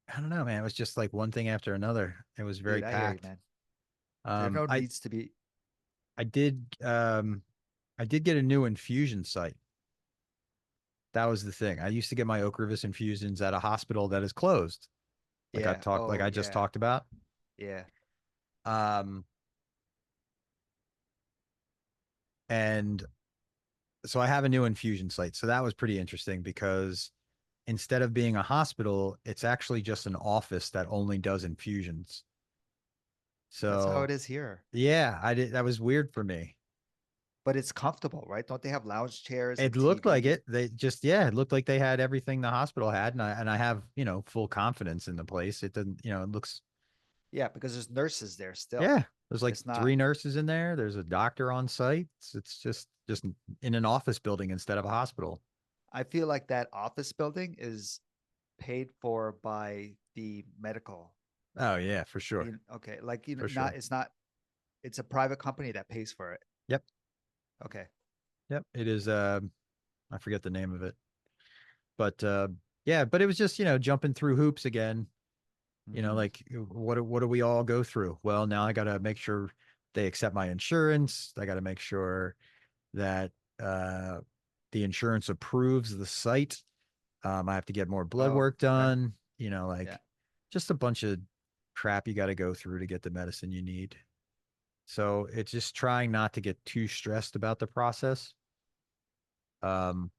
S1: I don't know, man. It was just like one thing after another. It was very
S2: Dude, I hear you,
S1: packed.
S2: man. There
S1: Um,
S2: no
S1: I
S2: needs to be.
S1: I did I did get a new infusion site. That was the thing. I used to get my Ocrevus infusions at a hospital that is closed,
S2: Yeah.
S1: like
S2: Oh,
S1: I just
S2: yeah.
S1: talked about.
S2: Yeah.
S1: Um, and so I have a new infusion site. So that was pretty interesting because instead of being a hospital, it's actually just an office that only does infusions.
S2: That's how
S1: So
S2: it is here.
S1: yeah, I did. That was weird for me.
S2: But it's comfortable, right? Don't they have lounge chairs
S1: It
S2: and
S1: looked like
S2: TV?
S1: it. They just, yeah, it looked like they had everything the hospital had, and I have, full confidence in the place. It doesn't, it looks,
S2: Yeah, because there's nurses there still.
S1: yeah. There's like
S2: It's not.
S1: three nurses in there. There's a doctor on site. It's just in an office building instead of a hospital.
S2: I feel like that office building is paid for by the medical.
S1: Oh yeah, for sure,
S2: Okay, like
S1: for
S2: not.
S1: sure.
S2: It's not. It's a private company that pays for it.
S1: Yep,
S2: Okay.
S1: yep. It is. I forget the name of it, but yeah. But it was just jumping through hoops again.
S2: Hmm.
S1: Like what do we all go through? Well, now I got to make sure they accept my insurance. I got to make sure that uh, the insurance approves the site. I have to get more blood
S2: Oh,
S1: work
S2: okay.
S1: done.
S2: Yeah.
S1: Like just a bunch of crap you got to go through to get the medicine you need. So it's just trying not to get too stressed about the process. Um,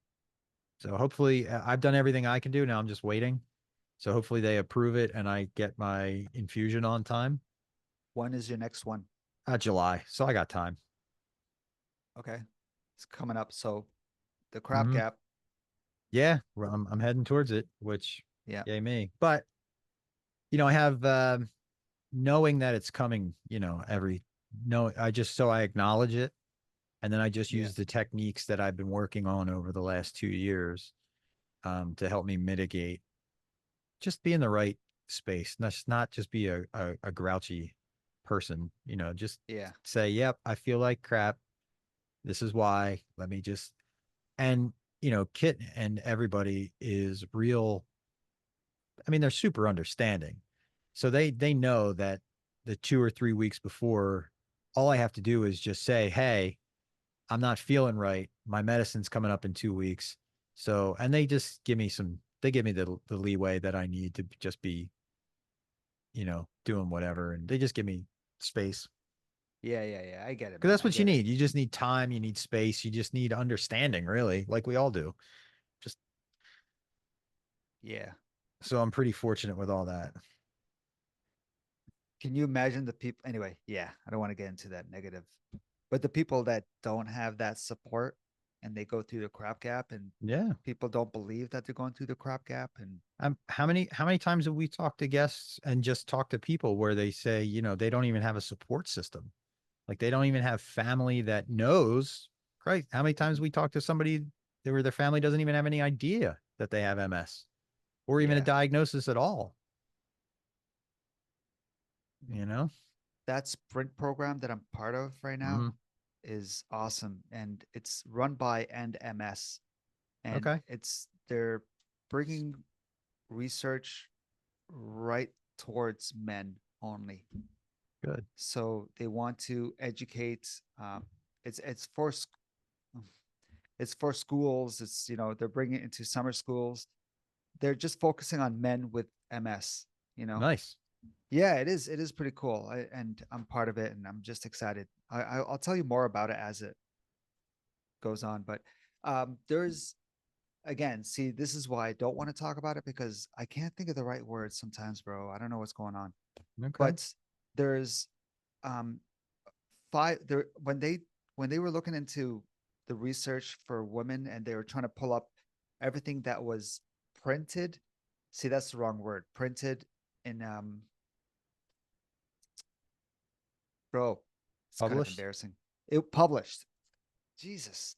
S1: so hopefully I've done everything I can do. Now I'm just waiting. So hopefully they approve it and I get my infusion on time.
S2: When is your next one?
S1: July. So I got time.
S2: Okay. It's coming up. So the crap
S1: Hmm.
S2: gap.
S1: Yeah, well, I'm heading towards it, which
S2: Yeah.
S1: yay me. But I have knowing that it's coming. Every no, I just so I acknowledge it, and then I just
S2: Yeah.
S1: use the techniques that I've been working on over the last 2 years to help me mitigate. Just be in the right space, not just be a grouchy person. Just
S2: Yeah.
S1: say, "Yep, I feel like crap. This is why. Let me just." And Kit and everybody is real. I mean, they're super understanding. So they know that the 2 or 3 weeks before, all I have to do is just say, "Hey, I'm not feeling right. My medicine's coming up in 2 weeks." So, and they give me the leeway that I need to just be, doing whatever. And they just give me space
S2: Yeah. Yeah. Yeah. I get it,
S1: because
S2: man.
S1: that's
S2: I
S1: what you
S2: get it.
S1: need. You just need time. You need space. You just need understanding, really, like we all do. Just
S2: Yeah.
S1: so I'm pretty fortunate with all that.
S2: Can you imagine the people? Anyway, yeah. I don't want to get into that negative, but the people that don't have that support and they go through the crap gap and
S1: Yeah.
S2: people don't believe that they're going through the crap gap and
S1: How many times have we talked to guests and just talked to people where they say, they don't even have a support system. Like they don't even have family that knows. Christ, how many times we talk to somebody where their family doesn't even have any idea that they have MS or even a
S2: yeah.
S1: diagnosis at all, you know?
S2: That sprint program that I'm part of right
S1: Hmm.
S2: now is awesome and it's run by End MS and
S1: Okay,
S2: they're bringing research right towards men only.
S1: good.
S2: So they want to educate. It's it's for it's for schools. It's they're bringing it into summer schools. They're just focusing on men with MS. You know,
S1: Nice.
S2: yeah, it is. It is pretty cool, and I'm part of it, and I'm just excited. I'll tell you more about it as it goes on. But there's again, see, this is why I don't want to talk about it because I can't think of the right words sometimes, bro. I don't know what's going on.
S1: Okay.
S2: But there's um five there when they were looking into the research for women, and they were trying to pull up everything that was printed. See, that's the wrong word. Printed in bro, it's kind of
S1: Published.
S2: embarrassing. It published. Jesus.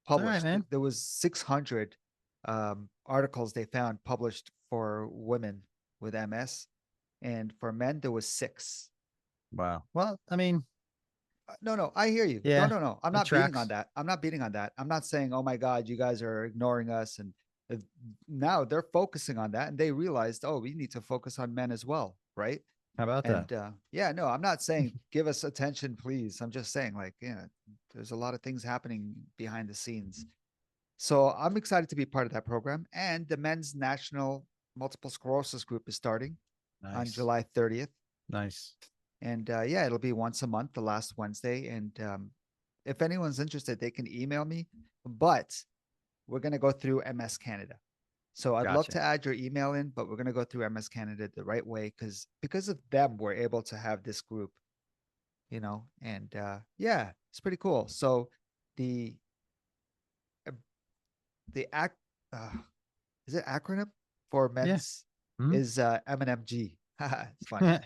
S1: It's all right,
S2: Published.
S1: man.
S2: There was 600 articles they found published for women with MS, and for men there was six.
S1: Wow. Well, I mean,
S2: No, no, I hear you. No,
S1: yeah,
S2: no, no. I'm
S1: it
S2: not beating on
S1: tracks.
S2: that. I'm not beating on that. I'm not saying, oh my God, you guys are ignoring us. And uh, now they're focusing on that, and they realized, oh, we need to focus on men as well, right?
S1: How about that?
S2: And yeah, no, I'm not saying give us attention, please. I'm just saying, like, yeah, there's a lot of things happening behind the scenes. So I'm excited to be part of that program. And the Men's National Multiple Sclerosis Group is starting on
S1: Nice.
S2: July 30th.
S1: Nice.
S2: And yeah, it'll be once a month, the last Wednesday. And if anyone's interested, they can email me. But we're going to go through MS Canada. So I'd love
S1: Gotcha.
S2: to add your email in, but we're going to go through MS Canada the right way because of them, we're able to have this group, and yeah, it's pretty cool. So the uh, the act uh, is it acronym for
S1: Yeah.
S2: men's
S1: Hmm?
S2: is MNMG. It's funny.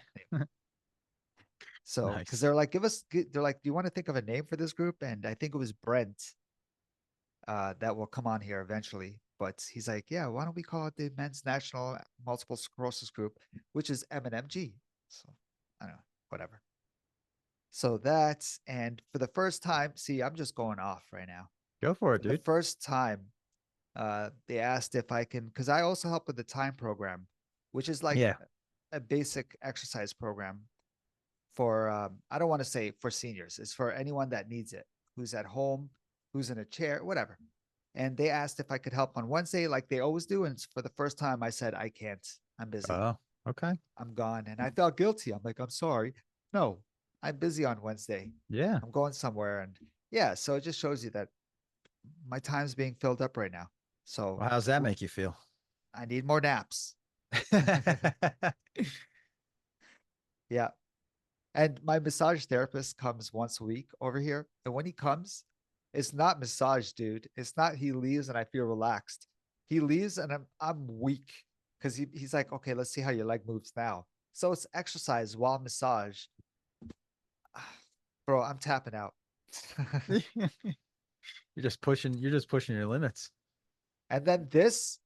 S2: So because
S1: Nice.
S2: they're like, they're like, do you want to think of a name for this group? And I think it was Brent that will come on here eventually. But he's like, yeah, why don't we call it the Men's National Multiple Sclerosis Group, which is MNMG? So I don't know, whatever. So that's, and for the first time, see, I'm just going off right now.
S1: Go for it,
S2: For the
S1: dude.
S2: first time, they asked if I can, because I also help with the time program, which is like
S1: Yeah.
S2: a basic exercise program for, I don't want to say for seniors, it's for anyone that needs it, who's at home, who's in a chair, whatever. And they asked if I could help on Wednesday, like they always do. And for the first time, I said, I can't. I'm busy.
S1: Oh, okay.
S2: I'm gone. And I felt guilty. I'm like, I'm sorry. No, I'm busy on Wednesday.
S1: Yeah.
S2: I'm going somewhere. And yeah, so it just shows you that my time's being filled up right now. So
S1: Well, how's that make you feel?
S2: I need more naps. Yeah. And my massage therapist comes once a week over here. And when he comes, it's not massage, dude. It's not he leaves and I feel relaxed. He leaves and I'm weak because he's like, okay, let's see how your leg moves now. So it's exercise while massage. Bro, I'm tapping out.
S1: You're just pushing your limits.
S2: And then this,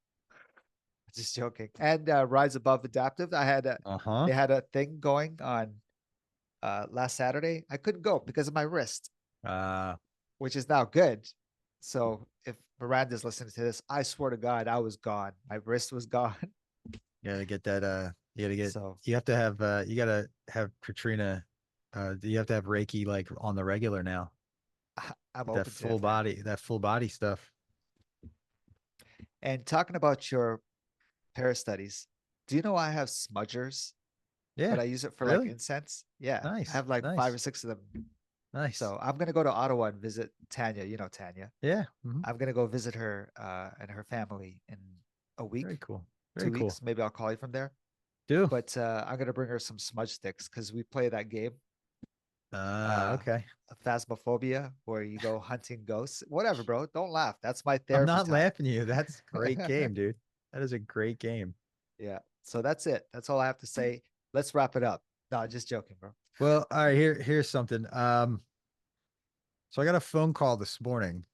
S2: just joking. And Rise Above Adaptive.
S1: Uh-huh.
S2: They had a thing going on last Saturday. I couldn't go because of my wrist,
S1: Uh,
S2: which is now good. So if Miranda's listening to this, I swear to God, I was gone. My wrist was gone.
S1: you gotta get that you gotta get
S2: So
S1: you gotta have Katrina you have to have Reiki like on the regular now.
S2: I'm
S1: Get that
S2: open to
S1: full
S2: it, man.
S1: body, that full body stuff.
S2: And talking about your Paris studies, do you know I have smudgers,
S1: Yeah.
S2: but I use it for like
S1: Really?
S2: incense? Yeah, I
S1: Nice.
S2: have like five or
S1: Nice.
S2: six of them.
S1: Nice.
S2: So I'm gonna go to Ottawa and visit Tanya. You know Tanya.
S1: Yeah. Hmm.
S2: I'm gonna go visit her and her family in a
S1: Very
S2: week,
S1: cool. Very
S2: two
S1: cool.
S2: weeks. Maybe I'll call you from there.
S1: Do.
S2: But I'm gonna bring her some smudge sticks because we play that game, uh,
S1: Okay.
S2: Phasmophobia, where you go hunting ghosts. Whatever, bro. Don't laugh. That's my
S1: I'm
S2: therapy
S1: not
S2: time.
S1: laughing at you. That's a great game, dude. That is a great game.
S2: Yeah. So that's it. That's all I have to say. Let's wrap it up. No, just joking, bro.
S1: Well, all right, here's something. So I got a phone call this morning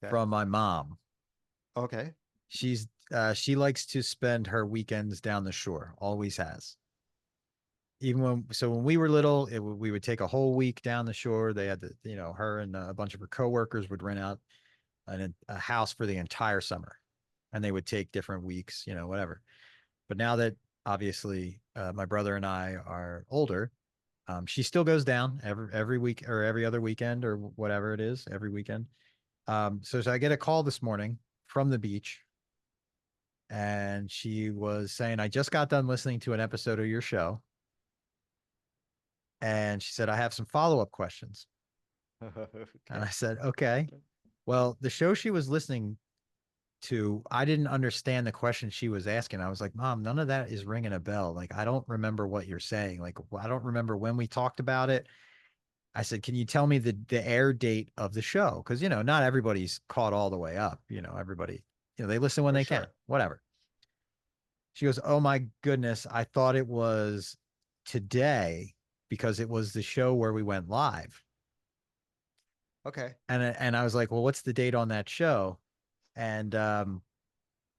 S2: Okay.
S1: from my mom.
S2: Okay.
S1: She likes to spend her weekends down the shore, always has. Even when we were little, we would take a whole week down the shore. They had her and a bunch of her coworkers would rent out a house for the entire summer, and they would take different weeks, whatever. But now that obviously my brother and I are older, she still goes down every week or every other weekend or whatever it is, every weekend. So I get a call this morning from the beach, and she was saying, I just got done listening to an episode of your show. And she said, I have some follow-up questions. And
S2: Okay.
S1: I said, okay. Well, the show she was listening to, I didn't understand the question she was asking. I was like, Mom, none of that is ringing a bell. Like, I don't remember what you're saying. Like, I don't remember when we talked about it. I said, can you tell me the air date of the show? Because, not everybody's caught all the way up. Everybody, they listen when
S2: For
S1: they can,
S2: sure.
S1: whatever. She goes, oh my goodness, I thought it was today because it was the show where we went live.
S2: Okay.
S1: And I was like, well, what's the date on that show? And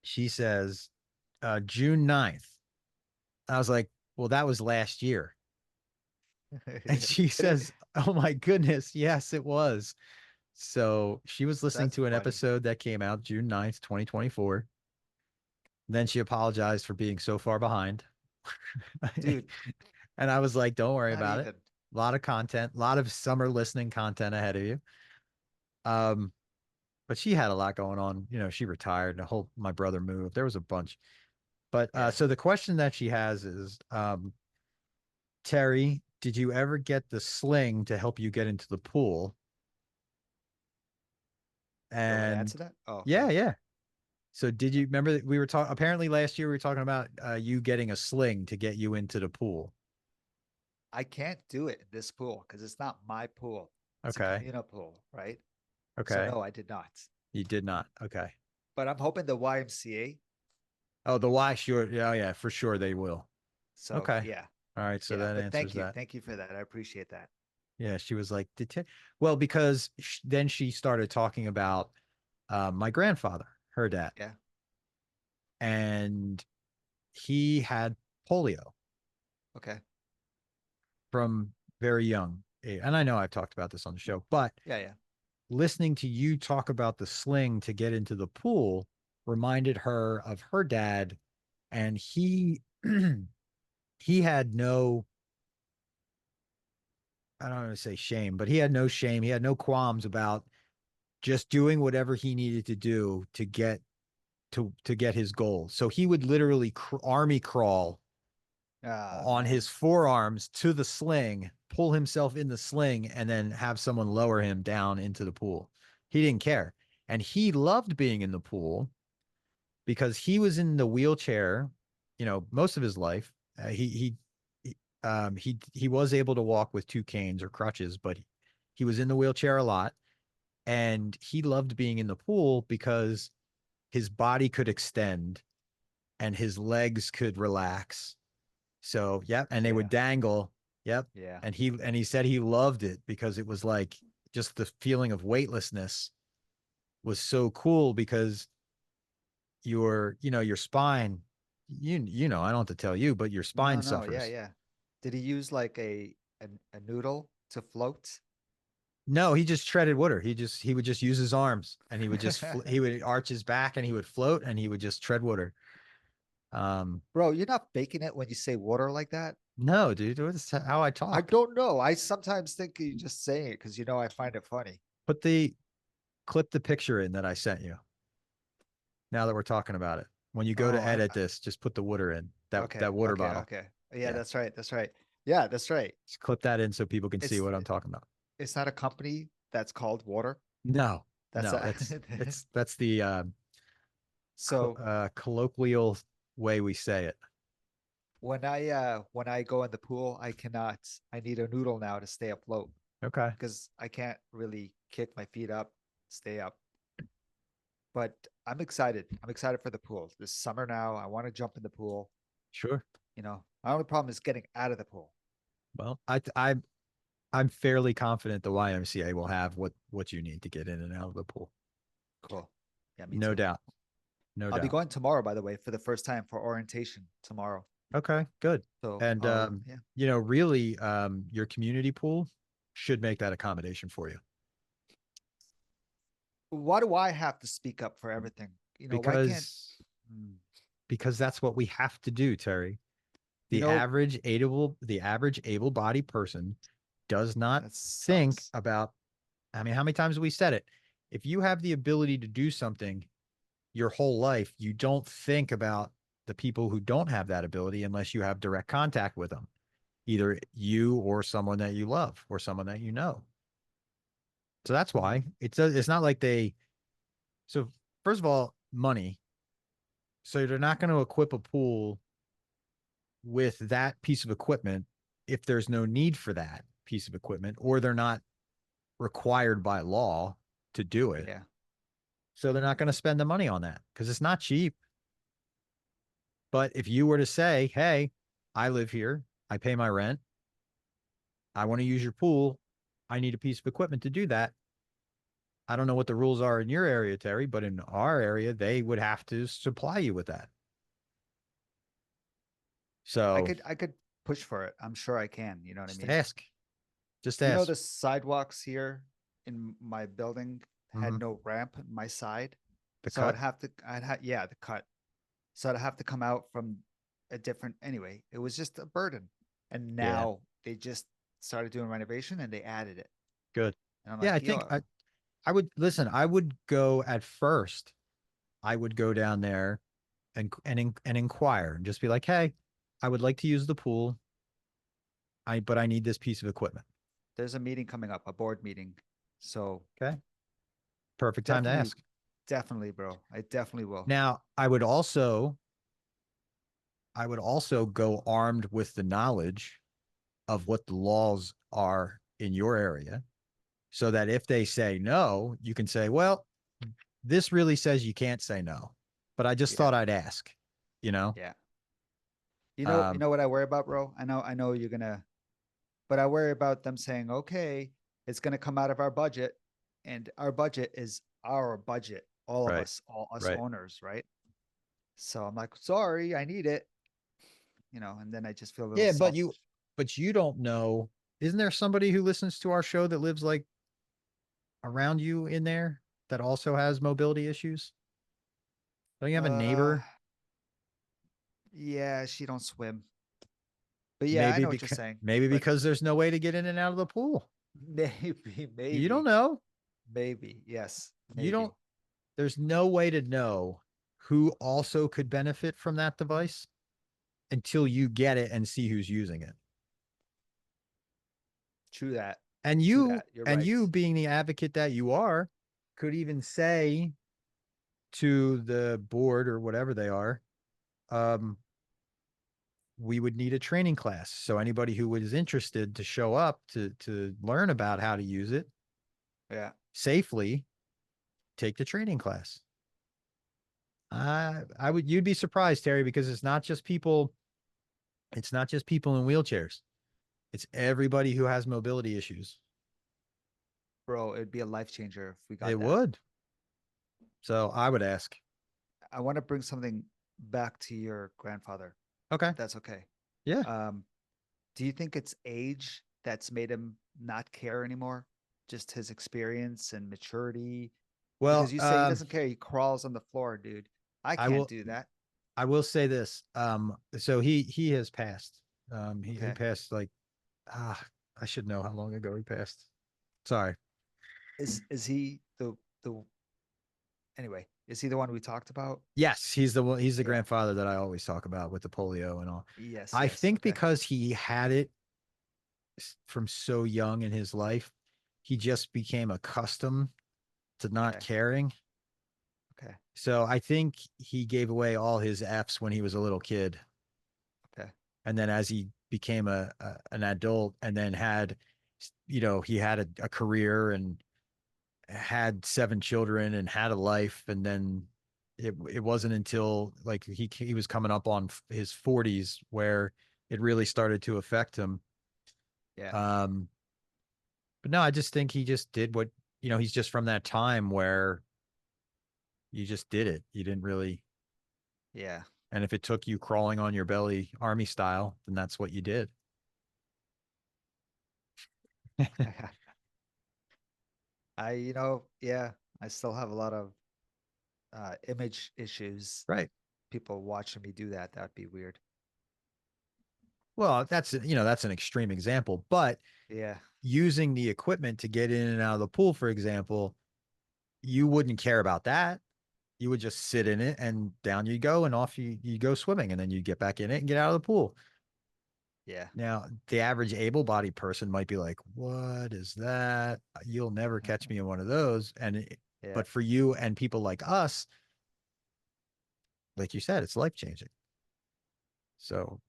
S1: she says, June 9th. I was like, well, that was last year. And she
S2: Did it?
S1: says, oh my goodness, yes, it was. So she was listening
S2: That's
S1: to an
S2: funny,
S1: episode that came out June 9th, 2024. Then she apologized for being so far behind.
S2: dude.
S1: And I was like, don't worry
S2: Not
S1: about it.
S2: even.
S1: A lot of content, a lot of summer listening content ahead of you. Um, but she had a lot going on. She retired. My brother moved. There was a bunch. But
S2: Yeah.
S1: so the question that she has is, Terry, did you ever get the sling to help you get into the pool?
S2: You want me to
S1: And
S2: answer that? Oh, okay.
S1: yeah, yeah. So did you remember that we were talking? Apparently last year we were talking about you getting a sling to get you into the pool.
S2: I can't do it in this pool because it's not my pool. It's a
S1: Okay.
S2: communal pool, right? So
S1: Okay.
S2: no, I did not.
S1: You did not. Okay.
S2: But I'm hoping the YMCA.
S1: Oh, the Y, sure. Yeah, yeah, for sure they will.
S2: So
S1: Okay.
S2: yeah,
S1: All right. So
S2: yeah.
S1: that
S2: But
S1: answers
S2: thank you,
S1: that.
S2: thank you for that. I appreciate that.
S1: Yeah. She was like, well, because then she started talking about my grandfather, her dad,
S2: Yeah.
S1: and he had polio
S2: Okay.
S1: from very young. And I know I've talked about this on the show, but
S2: Yeah, yeah.
S1: listening to you talk about the sling to get into the pool reminded her of her dad, and he he had no, I don't want to say shame, but he had no shame. He had no qualms about just doing whatever he needed to do to get his goal. So he would literally army crawl
S2: Ah,
S1: on
S2: man.
S1: his forearms to the sling, pull himself in the sling, and then have someone lower him down into the pool. He didn't care. And he loved being in the pool because he was in the wheelchair, most of his life. He was able to walk with two canes or crutches, but he was in the wheelchair a lot, and he loved being in the pool because his body could extend and his legs could relax. So, yep, and they would
S2: Yeah.
S1: dangle. Yep.
S2: Yeah.
S1: And he said he loved it because it was like just the feeling of weightlessness was so cool because your spine, I don't have to tell you, but your spine
S2: No, no. Yeah,
S1: suffers.
S2: yeah. Did he use like a noodle to float?
S1: No, he just treaded water. He would just use his arms, and he would arch his back, and he would float, and he would just tread water.
S2: Bro, you're not faking it when you say water like that.
S1: No, dude, that's how I
S2: I
S1: talk.
S2: don't know. I sometimes think you're just saying it because I find it funny.
S1: Put the Clip the picture in that I sent you. Now that we're talking about it, when you go to
S2: Oh,
S1: edit this, just put the water in that
S2: okay,
S1: that water
S2: okay,
S1: bottle.
S2: okay. Yeah,
S1: Yeah,
S2: that's right. That's right. Yeah, that's right.
S1: just clip that in so people can see
S2: It's
S1: what I'm talking about.
S2: it's not a company that's called water.
S1: No,
S2: That's
S1: no,
S2: a
S1: that's the
S2: so
S1: colloquial way we say it.
S2: when I go in the pool, I need a noodle now to stay afloat
S1: Okay,
S2: because I can't really kick my feet up, stay up. But I'm excited. I'm excited for the pool. This summer now, I want to jump in the pool.
S1: sure.
S2: My only problem is getting out of the pool.
S1: Well, I'm fairly confident the YMCA will have what you need to get in and out of the pool.
S2: Cool. Yeah, me
S1: No
S2: too.
S1: doubt. No
S2: I'll be
S1: doubt.
S2: going tomorrow, by the way, for the first time for orientation tomorrow.
S1: Okay, good.
S2: So
S1: And
S2: yeah.
S1: really, your community pool should make that accommodation for you
S2: Why do I have to speak up for everything? Why can't
S1: because
S2: Hmm,
S1: that's what we have to do, Terry.
S2: you know
S1: The average able-bodied person does not
S2: that
S1: think
S2: sucks.
S1: about, I mean, how many times have we said it? If you have the ability to do something your whole life, you don't think about the people who don't have that ability unless you have direct contact with them, either you or someone that you love or someone that you know. So that's
S2: Hmm.
S1: why it's not like so first of all, money. So they're not going to equip a pool with that piece of equipment if there's no need for that piece of equipment, or they're not required by law to do it.
S2: Yeah.
S1: So they're not going to spend the money on that because it's not cheap. But if you were to say, hey, I live here, I pay my rent, I want to use your pool, I need a piece of equipment to do that. I don't know what the rules are in your area, Terry, but in our area, they would have to supply you with that. So
S2: I could push for it. I'm sure I can, you know what I
S1: just
S2: mean?
S1: ask. Just
S2: You know,
S1: ask.
S2: the sidewalks here in my building had
S1: Mm-hmm.
S2: no ramp in my side.
S1: The
S2: So
S1: cut.
S2: yeah, the cut. So I'd have to come out from a different, anyway, it was just a burden. And
S1: Yeah.
S2: now they just started doing renovation and they added it.
S1: Good.
S2: And I'm
S1: Yeah,
S2: like,
S1: I think
S2: yo,
S1: I would listen. I would go at first. I would go down there and inquire and just be like, hey, I would like to use the pool. But I need this piece of equipment.
S2: there's a meeting coming up, a board meeting. So
S1: Okay. Perfect time to
S2: definitely,
S1: ask.
S2: definitely, bro. I definitely will.
S1: Now, I would also go armed with the knowledge of what the laws are in your area so that if they say no, you can say, well, this really says you can't say no, but I just
S2: Yeah.
S1: thought I'd ask, you know?
S2: Yeah. You
S1: Um,
S2: know what I worry about, bro? I know you're gonna, but I worry about them saying, okay, it's gonna come out of our budget, and our budget is our budget, all of
S1: right,
S2: us, all us
S1: right.
S2: owners, right? So I'm like, sorry, I need it, and then I just feel a little
S1: Yeah,
S2: selfish.
S1: but you don't know. Isn't there somebody who listens to our show that lives like around you in there that also has mobility issues? Don't you have a
S2: Uh,
S1: neighbor?
S2: yeah, she don't swim, but yeah, I
S1: Maybe
S2: know what you're
S1: because
S2: saying,
S1: maybe
S2: but
S1: because there's no way to get in and out of the pool.
S2: maybe,
S1: You don't
S2: maybe,
S1: know.
S2: maybe, yes,
S1: You don't
S2: maybe.
S1: there's no way to know who also could benefit from that device until you get it and see who's using it.
S2: True that,
S1: And
S2: true
S1: you
S2: that. You're
S1: and
S2: right.
S1: you being the advocate that you are could even say to the board or whatever they are, um, we would need a training class. So anybody who was interested to show up to learn about how to use it
S2: Yeah,
S1: safely, take the training class. I would you'd be surprised, Terry, because it's not just people in wheelchairs. It's everybody who has mobility issues.
S2: bro, it'd be a life changer if we got
S1: It
S2: that.
S1: would. So I would ask.
S2: I want to bring something back to your grandfather,
S1: Okay.
S2: if that's okay.
S1: Yeah.
S2: Um, do you think it's age that's made him not care anymore? Just his experience and maturity? Because
S1: Well,
S2: you say he doesn't care, he crawls on the floor, dude. I
S1: I
S2: can't
S1: will
S2: do that.
S1: I will say this. So he has passed. He
S2: Okay.
S1: passed like I should know how long ago he passed. Sorry.
S2: Is he the anyway, is he the one we talked about?
S1: Yes, he's the one. He's the
S2: Yeah.
S1: grandfather that I always talk about with the polio and all.
S2: Yes,
S1: I
S2: yes.
S1: think
S2: Okay.
S1: because he had it from so young in his life, he just became accustomed to not
S2: Okay.
S1: caring.
S2: Okay.
S1: So I think he gave away all his F's when he was a little kid,
S2: Okay.
S1: and then as he became a an adult, and then had, he had a career and had 7 children and had a life, and then it wasn't until like he was coming up on his 40s where it really started to affect him.
S2: Yeah.
S1: Um, but no, I just think he just did what he's just from that time where you just did it. You didn't really,
S2: Yeah.
S1: and if it took you crawling on your belly, army style, then that's what you did.
S2: Yeah, I still have a lot of image issues.
S1: Right.
S2: People watching me do that, that'd be weird.
S1: Well, that's an extreme example, but
S2: Yeah.
S1: using the equipment to get in and out of the pool, for example, you wouldn't care about that. You would just sit in it and down you go and off you go swimming, and then you get back in it and get out of the pool.
S2: Yeah.
S1: Now, the average able-bodied person might be like, "What is that? You'll never catch me in one of those."
S2: Yeah.
S1: But for you and people like us, like you said, it's life changing. So,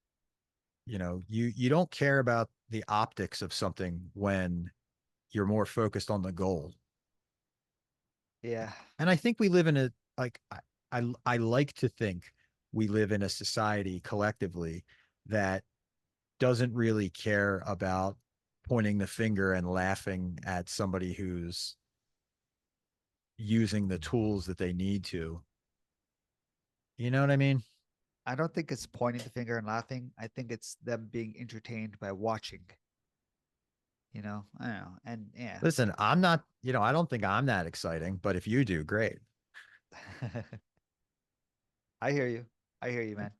S1: you don't care about the optics of something when you're more focused on the goal.
S2: Yeah.
S1: And I think we live in a like I like to think we live in a society collectively that doesn't really care about pointing the finger and laughing at somebody who's using the tools that they need to. You know what I mean?
S2: I don't think it's pointing the finger and laughing. I think it's them being entertained by watching. I don't know. And yeah.
S1: Listen, I'm not, I don't think I'm that exciting, but if you do, great.
S2: I hear you. I hear you, man.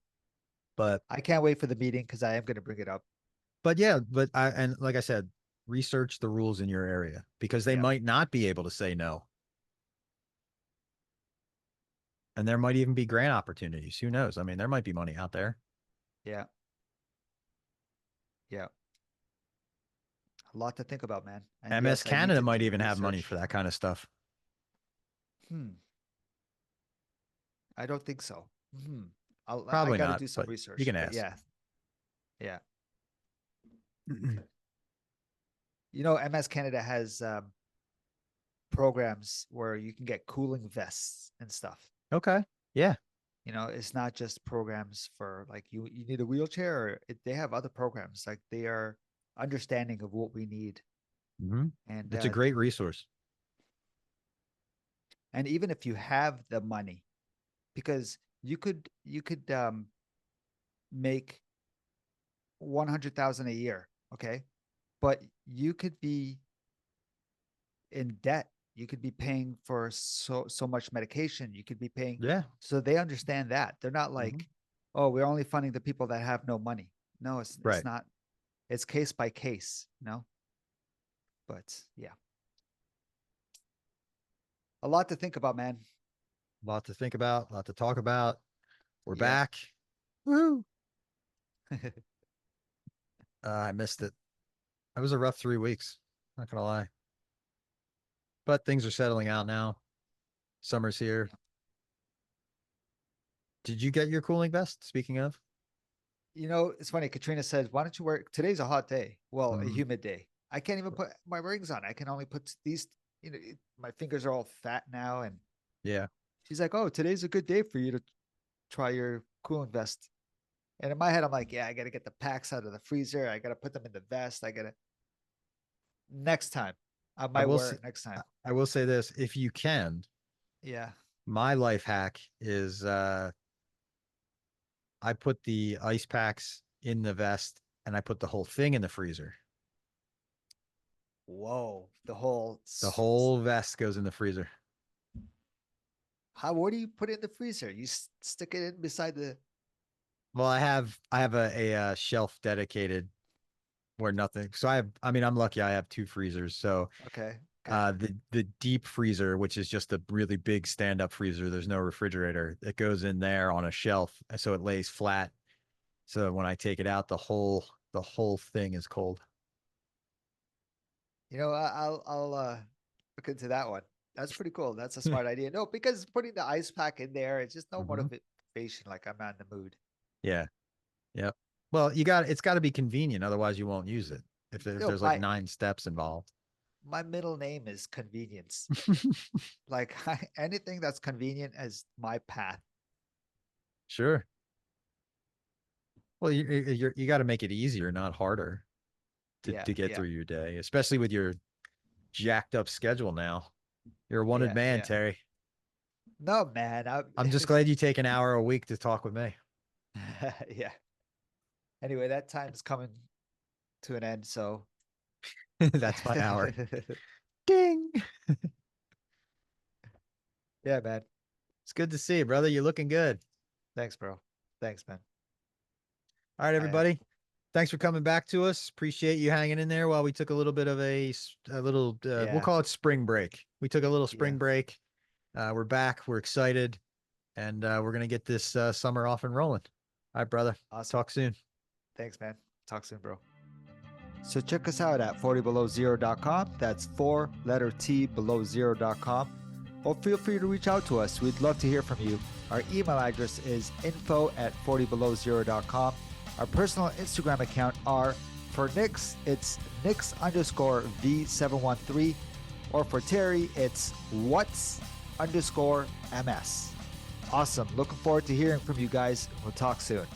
S1: But
S2: I can't wait for the meeting because I am going to bring it up.
S1: yeah, and like I said, research the rules in your area because they
S2: Yeah.
S1: might not be able to say no. And there might even be grant opportunities. Who knows? I mean, there might be money out there.
S2: Yeah. Yeah. A lot to think about, man. And
S1: MS
S2: yes, I need
S1: Canada
S2: to
S1: might
S2: do
S1: even have money
S2: research.
S1: for that kind of stuff.
S2: Hmm. I don't think so. Hmm. I
S1: Probably
S2: got to
S1: not,
S2: do some
S1: but you
S2: research.
S1: can
S2: But
S1: ask.
S2: yeah. Yeah. MS Canada has programs where you can get cooling vests and stuff.
S1: Okay. Yeah.
S2: It's not just programs for like you need a wheelchair or they have other programs like they are understanding of what we need.
S1: Mm-hmm.
S2: And
S1: It's a great resource.
S2: and even if you have the money, because you could make 100,000 a year, okay, but you could be in debt. You could be paying for so much medication. You could be paying.
S1: Yeah.
S2: So they understand that. They're not
S1: Mm-hmm.
S2: like, oh, we're only funding the people that have no money. No, it's
S1: Right.
S2: not. It's case by case. But yeah, a lot to think about, man.
S1: A lot to think about, a lot to talk about. We're
S2: Yep.
S1: back. Woo! I missed it. It was a rough 3 weeks. Not gonna lie. But things are settling out now. Summer's here. Did you get your cooling vest? Speaking of.
S2: It's funny. Katrina says, "Why don't you wear?" Today's a hot day. Well, a
S1: Mm-hmm.
S2: humid day. I can't even put my rings on. I can only put these. My fingers are all fat now, and
S1: Yeah.
S2: she's like, "Oh, today's a good day for you to try your cooling vest." And in my head, I'm like, "Yeah, I got to get the packs out of the freezer. I got to put them in the vest. I got to." Next time, I
S1: I
S2: might
S1: will
S2: wear
S1: say,
S2: it next time.
S1: I will say this, if you can,
S2: Yeah.
S1: my life hack is I put the ice packs in the vest and I put the whole thing in the freezer.
S2: Whoa. The whole.
S1: The whole vest goes in the freezer.
S2: How? What do you put it in the freezer? You stick it in beside the.
S1: Well, I have a shelf dedicated where nothing. So I mean, I'm lucky I have two freezers. So
S2: Okay. Okay.
S1: the deep freezer, which is just a really big stand-up freezer, there's no refrigerator. It goes in there on a shelf, so it lays flat. So when I take it out, the whole thing is cold.
S2: I'll look into that one. That's pretty cool. That's a smart idea. No, because putting the ice pack in there, it's just no
S1: Hmm.
S2: motivation. Like I'm not in the mood.
S1: Yeah. Yep. Well, it's got to be convenient, otherwise you won't use it. If
S2: No,
S1: there's like 9 steps involved.
S2: my middle name is convenience. Like anything that's convenient is my path.
S1: Sure. Well, you got to make it easier, not harder
S2: Yeah,
S1: to get
S2: yeah,
S1: through your day, especially with your jacked up schedule now. You're a wanted
S2: yeah,
S1: man,
S2: yeah.
S1: Terry.
S2: No, man.
S1: I'm just glad you take an hour a week to talk with me.
S2: Yeah. Anyway, that time is coming to an end. So,
S1: That's my hour. Ding.
S2: yeah, man.
S1: It's good to see you, brother. You're looking good.
S2: Thanks, bro. Thanks, man.
S1: All right,
S2: I
S1: everybody. Thanks for coming back to us. Appreciate you hanging in there while we took a little bit of a little, we'll
S2: Yeah,
S1: call it spring break. We took a little
S2: yeah.
S1: spring break. We're back. We're excited. And we're going to get this summer off and rolling. All right, brother.
S2: Awesome.
S1: Talk soon.
S2: Thanks, man. Talk soon, bro. So check us out at 40belowzero.com. That's 4 letter T below zero.com. Or feel free to reach out to us. We'd love to hear from you. Our email address is info@40belowzero.com. Our personal Instagram account are For Nix, it's Nix underscore V713. Or for Terry, it's what's underscore MS. Awesome. Looking forward to hearing from you guys. We'll talk soon.